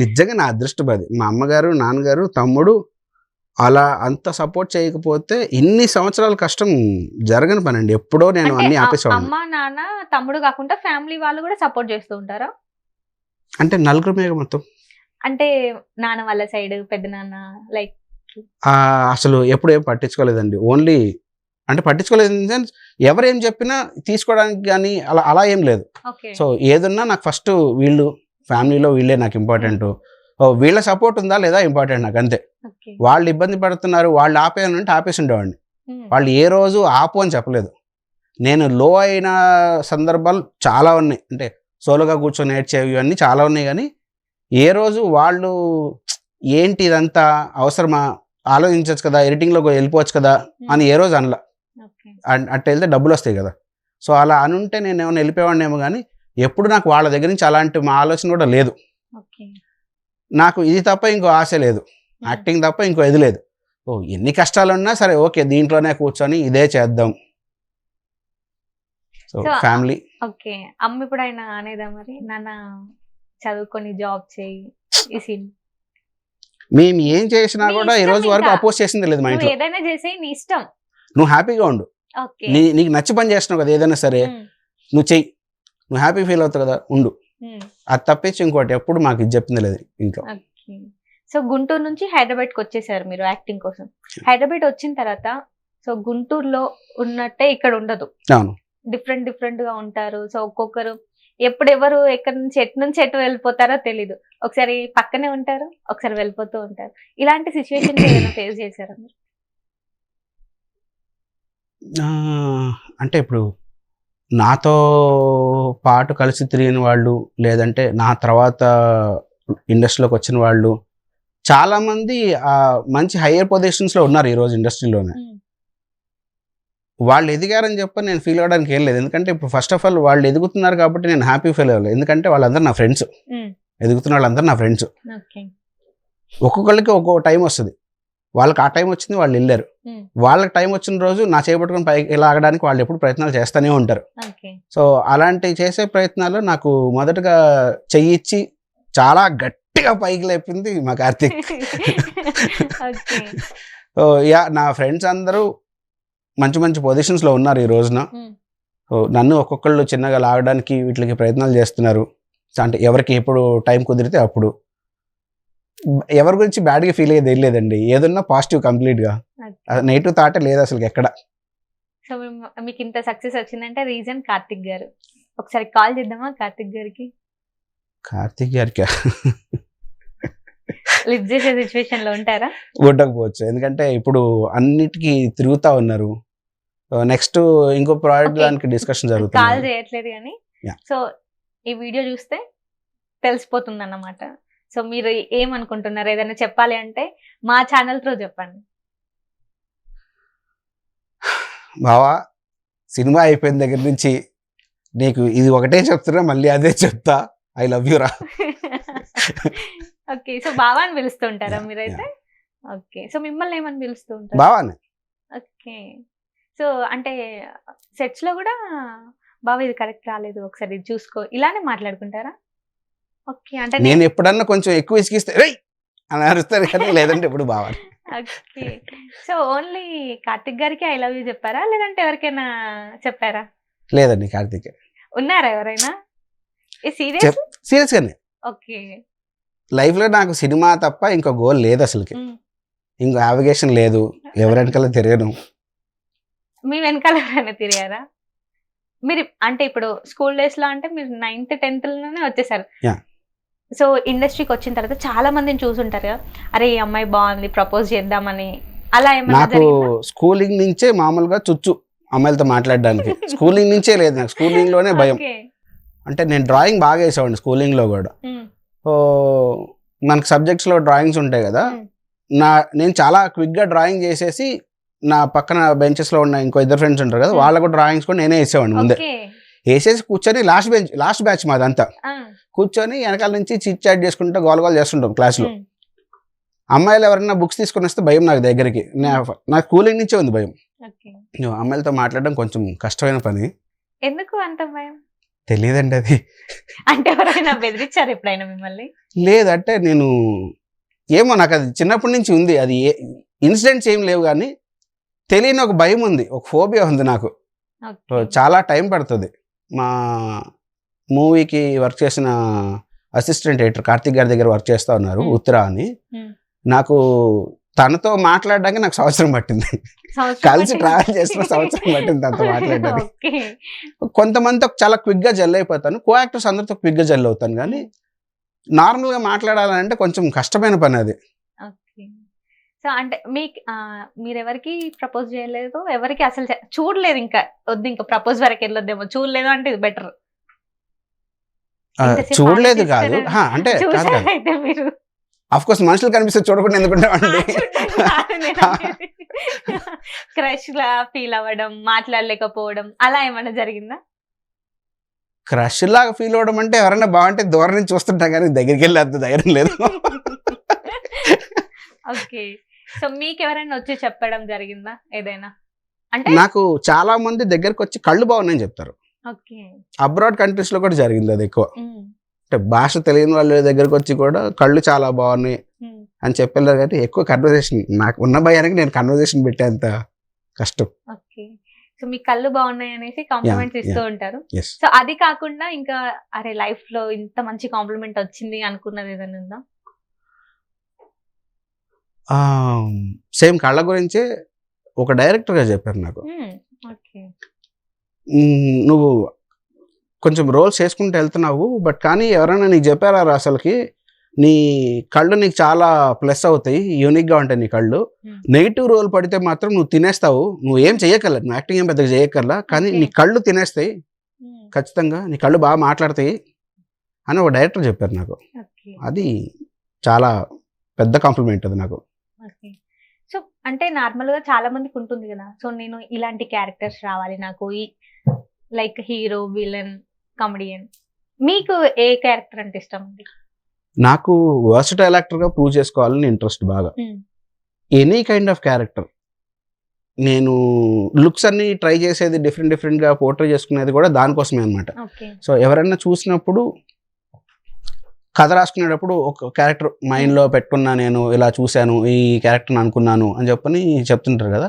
నిజంగా నా అదృష్టం అది. మా అమ్మగారు, నాన్నగారు, తమ్ముడు అలా అంత సపోర్ట్ చేయకపోతే ఇన్ని సంవత్సరాల కష్టం జరగని పని అండి. ఎప్పుడో నేను అన్ని ఆపేసాను. అమ్మ నాన్న తమ్ముడు కాకుండా ఫ్యామిలీ వాళ్ళు కూడా సపోర్ట్ చేస్తూ ఉంటారా? అంటే నలుగురు మీద మొత్తం, అంటే నాన్న వాళ్ళ సైడ్ పెద్ద నాన్న లైక్ అసలు ఎప్పుడు ఏం పట్టించుకోలేదండి. ఓన్లీ అంటే పట్టించుకోలేదు ఇన్ సెన్స్ ఎవరేం చెప్పినా తీసుకోవడానికి కానీ అలా ఏం లేదు. సో ఏదన్నా నాకు ఫస్ట్ వీళ్ళు, ఫ్యామిలీలో వీళ్ళే నాకు ఇంపార్టెంట్, వీళ్ళ సపోర్ట్ ఉందా లేదా ఇంపార్టెంట్ నాకు, అంతే. వాళ్ళు ఇబ్బంది పడుతున్నారు, వాళ్ళు ఆపేయాలంటే ఆపేసి ఉండేవాడిని. వాళ్ళు ఏ రోజు ఆపు అని చెప్పలేదు. నేను లో అయిన సందర్భాలు చాలా ఉన్నాయి, అంటే సోలోగా కూర్చొని నేర్చేవి ఇవన్నీ చాలా ఉన్నాయి, కానీ ఏ రోజు వాళ్ళు ఏంటి ఇదంతా అవసరమా, ఆలోచించవచ్చు కదా, ఎడిటింగ్లోకి వెళ్ళిపోవచ్చు కదా అని ఏ రోజు అనలా. అట్లా వెళ్తే డబ్బులు వస్తాయి కదా, సో అలా అనుంటే నేను ఏమైనా వెళ్ళిపోయేవాడినేమో, కానీ ఎప్పుడు నాకు వాళ్ళ దగ్గర నుంచి అలాంటి మా ఆలోచన కూడా లేదు. నాకు ఇది తప్ప ఇంకో ఆశ లేదు, యాక్టింగ్ తప్ప ఇంకో ఇది లేదు. ఎన్ని కష్టాలు ఉన్నా సరే ఓకే, దీంట్లోనే కూర్చొని ఇదే చేద్దాం. So family. ఓకే, అమ్మ ఇప్పుడు ఆయన అనేదా మరి, నాన్న చదువుకొని జాబ్ చేయి, ఈ సీన్ మేము ఏం చేసినా కూడా ఈ రోజు వరకు అపోజ్ చేసింది లేదు మా ఇంట్లో. ఏదైనా చేసి నీ ఇష్టం, నువ్వు హ్యాపీగా ఉండు, నీకు నచ్చి పని చేస్తున్నావు కదా, ఏదైనా సరే నువ్వు చెయ్యి, నువ్వు హ్యాపీ ఫీల్ అవుతావు కదా, ఉండు. అది తప్పించి ఇంకోటి ఎప్పుడు మాకు ఇది చెప్పింది లేదు ఇంట్లో. సో గుంటూరు నుంచి హైదరాబాద్కి వచ్చేసారు మీరు యాక్టింగ్ కోసం. హైదరాబాద్ వచ్చిన తర్వాత సో గుంటూరులో ఉన్నట్టే ఇక్కడ ఉండదు, డిఫరెంట్ గా ఉంటారు. సో ఒక్కొక్కరు ఎప్పుడెవరు ఎక్కడి నుంచి ఎటు వెళ్ళిపోతారో తెలీదు. ఒకసారి పక్కనే ఉంటారు, ఒకసారి వెళ్ళిపోతూ ఉంటారు. ఇలాంటి సిచ్యువేషన్ ఏదైనా ఫేస్ చేశారా మీరు? అంటే ఇప్పుడు నాతో పాటు కలిసి తిరిగిన వాళ్ళు, లేదంటే నా తర్వాత ఇండస్ట్రీలోకి వచ్చిన వాళ్ళు చాలామంది మంచి హయ్యర్ పొజిషన్స్లో ఉన్నారు ఈరోజు ఇండస్ట్రీలోనే. వాళ్ళు ఎదిగారని చెప్పి నేను ఫీల్ అవ్వడానికి ఏం లేదు. ఎందుకంటే ఇప్పుడు ఫస్ట్ ఆఫ్ ఆల్ వాళ్ళు ఎదుగుతున్నారు కాబట్టి నేను హ్యాపీ ఫీల్ అవ్వలేదు. ఎందుకంటే వాళ్ళందరూ నా ఫ్రెండ్స్, ఎదుగుతున్న వాళ్ళందరూ నా ఫ్రెండ్స్. ఒక్కొక్కళ్ళకి ఒక్కొక్క టైం వస్తుంది. వాళ్ళకి ఆ టైం వచ్చింది, వాళ్ళు వెళ్ళారు. వాళ్ళకి టైం వచ్చిన రోజు నా చేపట్టుకుని పైకి లాగడానికి వాళ్ళు ఎప్పుడు ప్రయత్నాలు చేస్తూనే ఉంటారు. సో అలాంటి చేసే ప్రయత్నాలు నాకు మొదటగా చెయ్యిచ్చి చాలా గట్టిగా పైకి లేపింది మా కార్తీక్. నా ఫ్రెండ్స్ అందరూ మంచి మంచి పొజిషన్స్లో ఉన్నారు ఈ రోజున. నన్ను ఒక్కొక్కళ్ళు చిన్నగా లాగడానికి వీటికి ప్రయత్నాలు చేస్తున్నారు. అంటే ఎవరికి ఎప్పుడు టైం కుదిరితే అప్పుడు. ఎవరి గురించి బ్యాడ్గా ఫీల్ అయ్యేది ఏం లేదండి. ఏదన్నా పాజిటివ్ కంప్లీట్గా, నెగిటివ్ థాటే లేదు అసలు ఎక్కడ. సో మీకు ఇంత సక్సెస్ వచ్చిందంటే రీజన్ కార్తిక్ గారు. ఒకసారి కాల్ చేద్దామా కార్తిక్ గారికి? కార్తిక్ గారికి లిఫ్ట్ చేసే సిచ్యువేషన్ లో ఉంటారా? ఉండకపోవచ్చు, ఎందుకంటే ఇప్పుడు అన్నిటికీ తిరుగుతా ఉన్నారు. నెక్స్ట్ ఇంకో ప్రాజెక్ట్ దానికి డిస్కషన్ జరుగుతుంది. కాల్ చేయట్లేదు కానీ సో ఈ వీడియో చూస్తే తెలిసిపోతుంది అన్నమాట. సో మీరు ఏమనుకుంటున్నారు? ఏదైనా చెప్పాలి అంటే మా ఛానల్ త్రూ చెప్పండి. బావా, సినిమా అయిపోయిన దగ్గర నుంచి నీకు ఇది ఒకటే చెప్తున్నా, మళ్ళీ అదే చెప్తా, ఐ లవ్ యూ రా. ఓకే, సో బావా అని పిలుస్తుంటారా మీరైతే? ఓకే, సో మిమ్మల్ని ఏమని పిలుస్తూ ఉంటారు? బావానే. ఓకే, సో అంటే సెట్స్ లో కూడా బావా ఇది కరెక్ట్ రాలేదు, ఒకసారి ఇది చూసుకో, ఇలానే మాట్లాడుకుంటారా? ఓకే, అంటే నేను ఎప్పుడన్నా కొంచెం ఎక్కువ ఇసుకిస్తే రేయ్ అని అరుస్తారు కానీ లేదంటే ఇప్పుడు బావా. ఓకే, సో ఓన్లీ కార్తిక్ గారికి ఐ లవ్ యూ చెప్పారా లేదంటే ఎవరికైనా చెప్పారా? లేదండి, కార్తిక్. ఉన్నారా ఎవరైనా? సీరియస్ గానే. ఓకే, లైఫ్ లో నాకు సినిమా తప్ప ఇంకో గోల్ లేదు అసలుకి. ఇంకో నావిగేషన్ లేదు, ఎవరి వెనకాల తిరగను. మీ వెనకాల ఎవరైనా తిరిగారా మీరు? అంటే ఇప్పుడు స్కూల్ డేస్ లో అంటే మీరు 9th 10th లోనే వచ్చేసారు. సో ఇండస్ట్రీకి వచ్చిన తర్వాత చాలా మందిని చూసుంటారు కదా, అరే ఈ అమ్మాయి బాగుంది ప్రపోజ్ చేద్దామని, అలా ఏమైనా? నాకు స్కూలింగ్ నుంచే మామూలుగా చుచ్చు అమ్మాయిలతో మాట్లాడడానికి. స్కూలింగ్ నుంచే లేదు నాకు, స్కూలింగ్ లోనే భయం. అంటే నేను డ్రాయింగ్ బాగా వేసేవాడిని స్కూలింగ్ లో కూడా. మనకు సబ్జెక్ట్స్ లో డ్రాయింగ్స్ ఉంటాయి కదా, నేను చాలా క్విక్ గా డ్రాయింగ్ చేసేసి నా పక్కన బెంచెస్ లో ఉన్న ఇంకో ఇద్దరు ఫ్రెండ్స్ ఉంటారు కదా, వాళ్ళకు డ్రాయింగ్స్ కూడా నేనే వేసేవాడిని ముందే. వేసేసి కూర్చొని లాస్ట్ బ్యాచ్ మాదంతా కూర్చొని వెనకాల నుంచి చిట్ చాట్ చేసుకుంటూ గోలగోలు చేస్తుంటాం క్లాస్ లో. అమ్మాయిలు ఎవరైనా బుక్స్ తీసుకుని వస్తే భయం నాకు దగ్గరికి. నాకు స్కూలింగ్ నుంచే ఉంది భయం. అమ్మాయిలతో మాట్లాడడం కొంచెం కష్టమైన పని. ఎందుకు అంత భయం? తెలియదండి అది. అంటే ఎవరైనా బెదిరించారు ఎప్పుడైనా మిమ్మల్ని? లేదంటే నేను ఏమో, నాకు అది చిన్నప్పటి నుంచి ఉంది. అది ఇన్సిడెంట్స్ ఏం లేవు కానీ తెలియని ఒక భయం ఉంది, ఒక ఫోబియా ఉంది నాకు. చాలా టైం పడుతుంది. మా మూవీకి వర్క్ చేసిన అసిస్టెంట్ ఎడిటర్ కార్తిక్ గారి దగ్గర వర్క్ చేస్తా ఉన్నారు, ఉత్తరా అని. నాకు తనతో మాట్లాడడానికి నాకు సంవత్సరం పట్టింది. కలిసి ట్రావెల్ చేసిన సంవత్సరం పట్టింది తనతో మాట్లాడడానికి. కొంతమందితో చాలా క్విక్ గా జెల్ అయిపోతాను, కో యాక్టర్స్ అందరితో క్విక్ గా జెల్ అవుతాను, కానీ నార్మల్ గా మాట్లాడాలంటే కొంచెం కష్టమైన పని అది. సో అంటే మీరు ఎవరికి ప్రపోజ్ చేయలేదు, ఎవరికి అసలు చూడలేదు, ఇంకా వద్దు ఇంకా ప్రపోజ్ వరకు వెళ్ళొద్దేమో, చూడలేదు అంటే ఇది బెటర్. చూడలేదు కాదు అంటే మీరు ఆఫ్ కోర్స్ మనుషులు కనిపిస్తే చూడకుండా ఎందుకుంటామండి. క్రష్ లా ఫీల్ అవ్వడం, మాట్లాడలేకపోవడం అలా ఏమైనా జరిగిందా? క్రష్ లాగా ఫీల్ అవ్వడం అంటే ఎవరైనా బాగుంటే దూరం నుంచి చూస్తుంటాం కానీ దగ్గరికి వెళ్ళి అంత ధైర్యం లేదు. ఓకే, సో మీకు ఎవరైనా వచ్చి చెప్పడం జరిగిందా ఏదైనా? అంటే నాకు చాలా మంది దగ్గరకు వచ్చి కళ్ళు బాగున్నాయని చెప్తారు. అబ్రాడ్ కంట్రీస్ లో కూడా జరిగింది అది ఎక్కువ. అంటే భాష తెలియని వాళ్ళ దగ్గరకు వచ్చి కూడా కళ్ళు చాలా బాగున్నాయి అని చెప్పారు. కానీ ఎక్కువ కన్వర్జేషన్, నాకు ఉన్న భయానికి నేను కన్వర్జేషన్ పెట్టేంత కష్టం. సో మీ కళ్ళు బాగున్నాయి అనేసి కాంప్లిమెంట్స్ ఇస్తూ ఉంటారు. సో అది కాకుండా ఇంకా అరే లైఫ్ లో ఇంత మంచి కాంప్లిమెంట్ వచ్చింది అనుకున్నది ఏదైనా ఉందా? సేమ్ కళ్ళ గురించే ఒక డైరెక్టర్ గా చెప్పారు నాకు, నువ్వు కొంచెం రోల్స్ చేసుకుంటూ వెళ్తున్నావు, బట్ కానీ ఎవరైనా నీకు చెప్పారా అసలుకి నీ కళ్ళు నీకు చాలా ప్లస్ అవుతాయి, యూనిక్గా ఉంటాయి నీ కళ్ళు, నెగిటివ్ రోల్ పడితే మాత్రం నువ్వు తినేస్తావు, నువ్వు ఏం చేయక్కర్లేదు, నువ్వు యాక్టింగ్ ఏం పెద్దగా చేయక్కర్లా, కానీ నీ కళ్ళు తినేస్తాయి ఖచ్చితంగా, నీ కళ్ళు బాగా మాట్లాడతాయి అని ఒక డైరెక్టర్ చెప్పారు నాకు. అది చాలా పెద్ద కాంప్లిమెంట్ అది నాకు. సో అంటే నార్మల్‌గా చాలా మందికి ఉంటుంది గదా! సో, నేను ఇలాంటి క్యారెక్టర్స్ రావాలి నాకు. Like hero, villain, comedian. మీకు ఏ క్యారెక్టర్ అంటే ఇష్టం అండి? నాకు వర్సటైల్ యాక్టర్‌గా ప్రూవ్ చేసుకోవాలని ఇంట్రెస్ట్ బాగా. హ్మ్. Any kind of character. నేను లుక్స్ అన్నీ ట్రై చేసేది డిఫరెంట్‌గా పోర్ట్రే చేసుకునేది కూడా దానికోసమే అనమాట. ఓకే. సో, ఎవరైనా చూసినప్పుడు కథ రాసుకునేటప్పుడు ఒక క్యారెక్టర్ మైండ్‌లో పెట్టుకున్నా నేను ఇలా చూశాను, ఈ క్యారెక్టర్‌ని అనుకున్నాను అని చెప్పని చెప్తుంటారు కదా!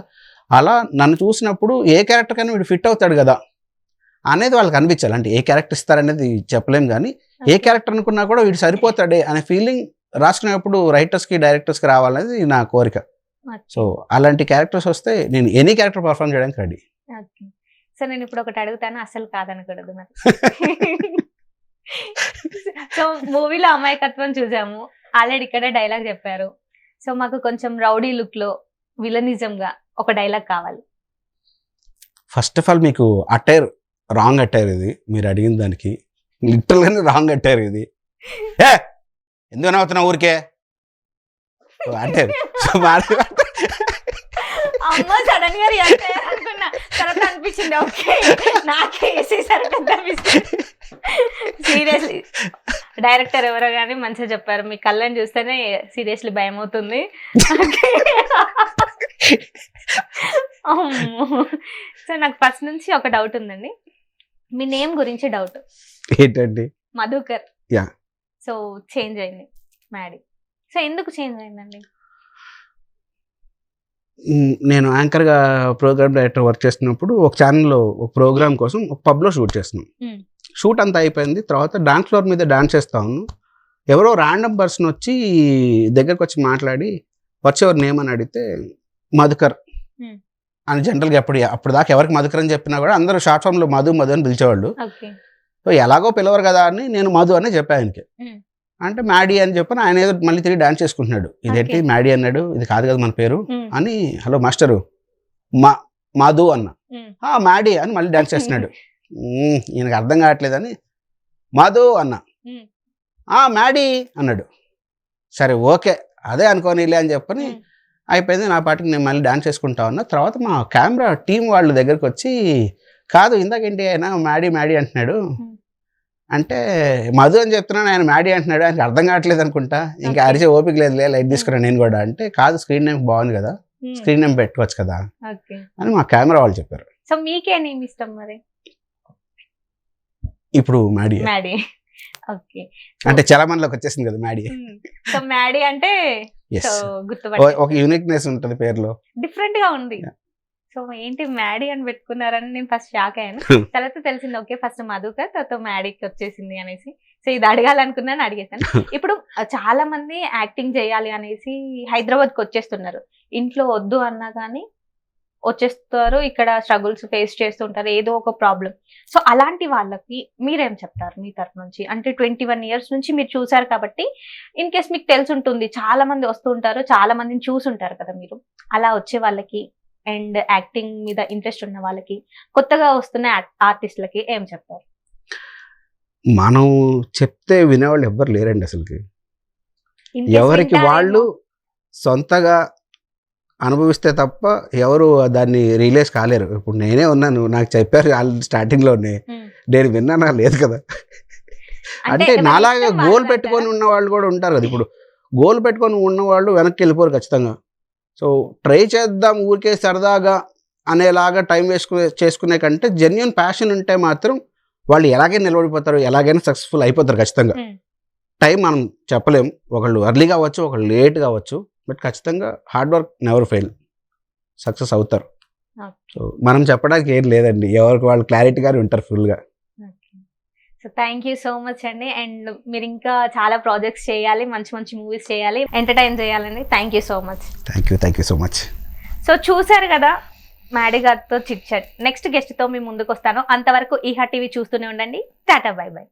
అలా నన్ను చూసినప్పుడు ఏ క్యారెక్టర్‌కైనా వీడు ఫిట్ అవుతాడు గదా! అనేది వాళ్ళకి అనిపించాలి. అంటే ఏ క్యారెక్టర్ ఇస్తారనేది చెప్పలేం గానీ, ఏ ఓకే. క్యారెక్టర్ అనుకున్నా కూడా వీడు సరిపోతాడే అనే ఫీలింగ్ రాసుకునేటప్పుడు రైటర్స్‌కి, డైరెక్టర్స్‌కి రావాలనేది నా కోరిక. So, okay. అలాంటి క్యారెక్టర్స్ వస్తే నేను ఎనీ క్యారెక్టర్ పెర్ఫార్మ్ చేయడానికి రెడీ. ఓకే. సో, నేనిప్పుడు ఒకటి అడుగుతాను. అస్సలు కాదనకూడదు మరి. సో, మూవీలో అమాయకత్వం చూసాము. ఆల్రెడీ ఇక్కడే డైలాగ్ చెప్పారు. సో, మాకు కొంచెం రౌడీ లుక్‌లో విలనిజంగా ఒక డైలాగ్ కావాలి. ఫస్ట్ ఆఫ్ ఆల్ మీకు అటైర్ రాంగ్ అటైర్ ఇది. మీరు అడిగిన దానికి. లిటరల్‌గానే రాంగ్ అటైర్ ఇది. ఏ ఎందుకు నవ్వుతున్నావు ఊరికే? అటైర్. సో, అమ్మ సడెన్‌గా రియాక్ట్ అయ్యారనుకున్నా. తర్వాత అనిపించింది ఓకే. నాకే ఏసేసారు పెద్ద మిస్టేక్. సీరియస్లీ డైరెక్టర్ ఎవరో గాని మంచిగా చెప్పారు. మీ కళ్ళని చూస్తేనే సీరియస్లీ భయమవుతుంది. అమ్మో! సో, నాకు ఫస్ట్ నుంచి ఒక డౌట్ ఉందండి. మీ నేమ్ గురించి డౌట్. ఏంటండి? మధుకర్. యాహ్! సో, చేంజ్ అయింది మ్యాడీ. సో, ఎందుకు చేంజ్ అయిందండి? నేను యాంకర్‌గా ప్రోగ్రామ్ డైరెక్టర్ వర్క్ చేస్తున్నప్పుడు ఒక ఛానెల్‌లో ఒక ప్రోగ్రామ్ కోసం ఒక పబ్‌లో షూట్ చేస్తున్నాం. హ్మ్. షూట్ అంతా అయిపోయింది. తర్వాత డాన్స్ ఫ్లోర్ మీద డాన్స్ చేస్తా ఉన్నాం. ఎవరో ర్యాండమ్ పర్సన్ వచ్చి దగ్గరకొచ్చి మాట్లాడి వాట్స్ యువర్ నేమ్ అని అడిగితే మధుకర్ హ్మ్. అని జనరల్‌గా అప్పటిదాకా ఎవరికి మధుకర్ అని చెప్పినా కూడా అందరూ షార్ట్ ఫామ్‌లో మధు అని పిలిచేవాళ్ళు. ఓకే. సో, ఎలాగో పిలవరు కదా అని నేను మధు అనే చెప్పా ఆయనకి. హ్మ్. అంటే మ్యాడీ అని చెప్పని ఆయన ఏదో మళ్ళీ తిరిగి డాన్స్ చేసుకుంటున్నాడు. ఇదేంటి ఓకే. మ్యాడీ అన్నాడు. ఇది కాదు కదా మన పేరు హ్మ్. అని హలో మాస్టరు మధు అన్నా. హ్మ్. మ్యాడీ అని మళ్ళీ డాన్స్ చేస్తున్నాడు. ఈయనకి అర్థం కావట్లేదని మధు అన్నా. హ్మ్. మ్యాడీ అన్నాడు. సరే ఓకే. అదే అనుకోనిలే అని చెప్పని హ్మ్. అయిపోయింది. నా పాటికి నేను మళ్ళీ డాన్స్ చేసుకుంటా ఉన్నా. తర్వాత మా కెమెరా టీం వాళ్ళ దగ్గరకొచ్చి కాదు ఇందాకేంటి ఆయన మ్యాడీ అంటున్నాడు. హ్మ్. అంటే మధు అని చెప్తున్నాను ఆయన మ్యాడీ అంటున్నాడు. ఆయనకి అర్థం కావట్లేదు అనుకుంటా. ఇంకా ఓకే. అరిచే ఓపిక లేదులే లైట్ తీసుకున్నాను నేను కూడా. అంటే కాదు స్క్రీన్ నేమ్ బాగుంది కదా! హ్మ్. స్క్రీన్ నేమ్ పెట్టుకోవచ్చు కదా! ఓకే. అని మా కెమెరా వాళ్ళు చెప్పారు. సో, మీకే నేమ్ ఇష్టం మరి? ఇప్పుడు మ్యాడీ. మ్యాడీ. ఓకే. అంటే చాలా మందిలోకి వచ్చేసింది కదా మ్యాడీ. హ్మ్. సో, మ్యాడీ అంటే సో, యెస్. గుర్తుపట్టాను. ఒక యూనిక్‌నెస్ ఉంటది పేరులో. డిఫరెంట్‌గా ఉంది. యాహ్! సో, ఏంటి మ్యాడీ అని పెట్టుకున్నారని నేను ఫస్ట్ షాక్ అయ్యాను. తర్వాత తెలిసింది ఓకే. ఫస్ట్ మధుకర్ తర్వాత మ్యాడీకి వచ్చేసింది అనేసి. సో, ఇది అడగాలనుకున్నాను అడిగేసాను. ఇప్పుడు చాలా మంది యాక్టింగ్ చేయాలి అనేసి హైదరాబాద్‌కి వచ్చేస్తున్నారు. ఇంట్లో వద్దు అన్నా గానీ వచ్చేస్తారు. ఇక్కడ స్ట్రగుల్స్ ఫేస్ చేస్తుంటారు. ఏదో ఒక ప్రాబ్లమ్. సో, అలాంటి వాళ్ళకి మీరేం చెప్తారు మీ తరపు నుంచి? అంటే 21 ఇయర్స్ నుంచి మీరు చూసారు కాబట్టి ఇన్ కేస్ మీకు తెలిసుంటుంది. చాలా మంది వస్తూ ఉంటారు. చాలా మందిని చూసుంటారు కదా మీరు. అలా వచ్చే వాళ్ళకి అండ్ యాక్టింగ్ మీద ఇంట్రెస్ట్ ఉన్న వాళ్ళకి, కొత్తగా వస్తున్న ఆర్టిస్ట్‌లకి ఏం చెప్తారు? మనం చెప్తే వినేవాళ్ళు ఎవ్వరు లేరండి అసలకి. ఇన్ కేస్ ఎవరికి వాళ్ళు వింటారేమో. సొంతగా అనుభవిస్తే తప్ప ఎవరు దాన్ని రియలైజ్ కాలేరు. ఇప్పుడు నేనే ఉన్నాను. నాకు చెప్పారు ఆల్రెడీ స్టార్టింగ్‌లోనే. హ్మ్. నేను విన్నానా? లేదు కదా! అంటే అంటే ఎవరి నాలాగా ఇష్టం గోల్ వాళ్ళదంటారా? పెట్టుకొని ఉన్నవాళ్ళు కూడా ఉంటారు కదా! ఇప్పుడు గోల్ పెట్టుకొని ఉన్నవాళ్ళు వెనక్కి వెళ్ళిపోరు ఖచ్చితంగా. సో, ట్రై చేద్దాం ఊరికే సరదాగా అనేలాగా టైం చేసుకునే కంటే జెన్యూన్ ప్యాషన్ ఉంటే మాత్రం వాళ్ళు ఎలాగైనా నిలబడిపోతారు. ఎలాగైనా సక్సెస్‌ఫుల్ అయిపోతారు ఖచ్చితంగా. హ్మ్. టైం మనం చెప్పలేం. ఒకళ్ళు ఎర్లీగా అవ్వచ్చు, ఒకళ్ళు లేట్‌గా అవ్వచ్చు. బట్ ఖచ్చితంగా hard work never fail. Success అవుతారు. ఓకే. సో, మనం చెప్పడానికి ఏం లేదండి. ఎవరికి వాళ్ళు క్లారిటీగానే ఉంటారు ఫుల్‌గా. Okay. So, thank you so much అండి. అండ్ మీరింకా చాలా ప్రాజెక్ట్స్ చేయాలి. మంచి మంచి మూవీస్ చేయాలి. ఎంటర్‌టైన్ చేయాలండి. Thank you so much. Thank you so much. So, చూసారు కదా మ్యాడీ గారితో చిట్ చాట్. నెక్స్ట్ గెస్ట్‌తో మీ ముందుకొస్తాను. అంతవరకు ఈహా టీవీ చూస్తూనే ఉండండి. Tata bye by.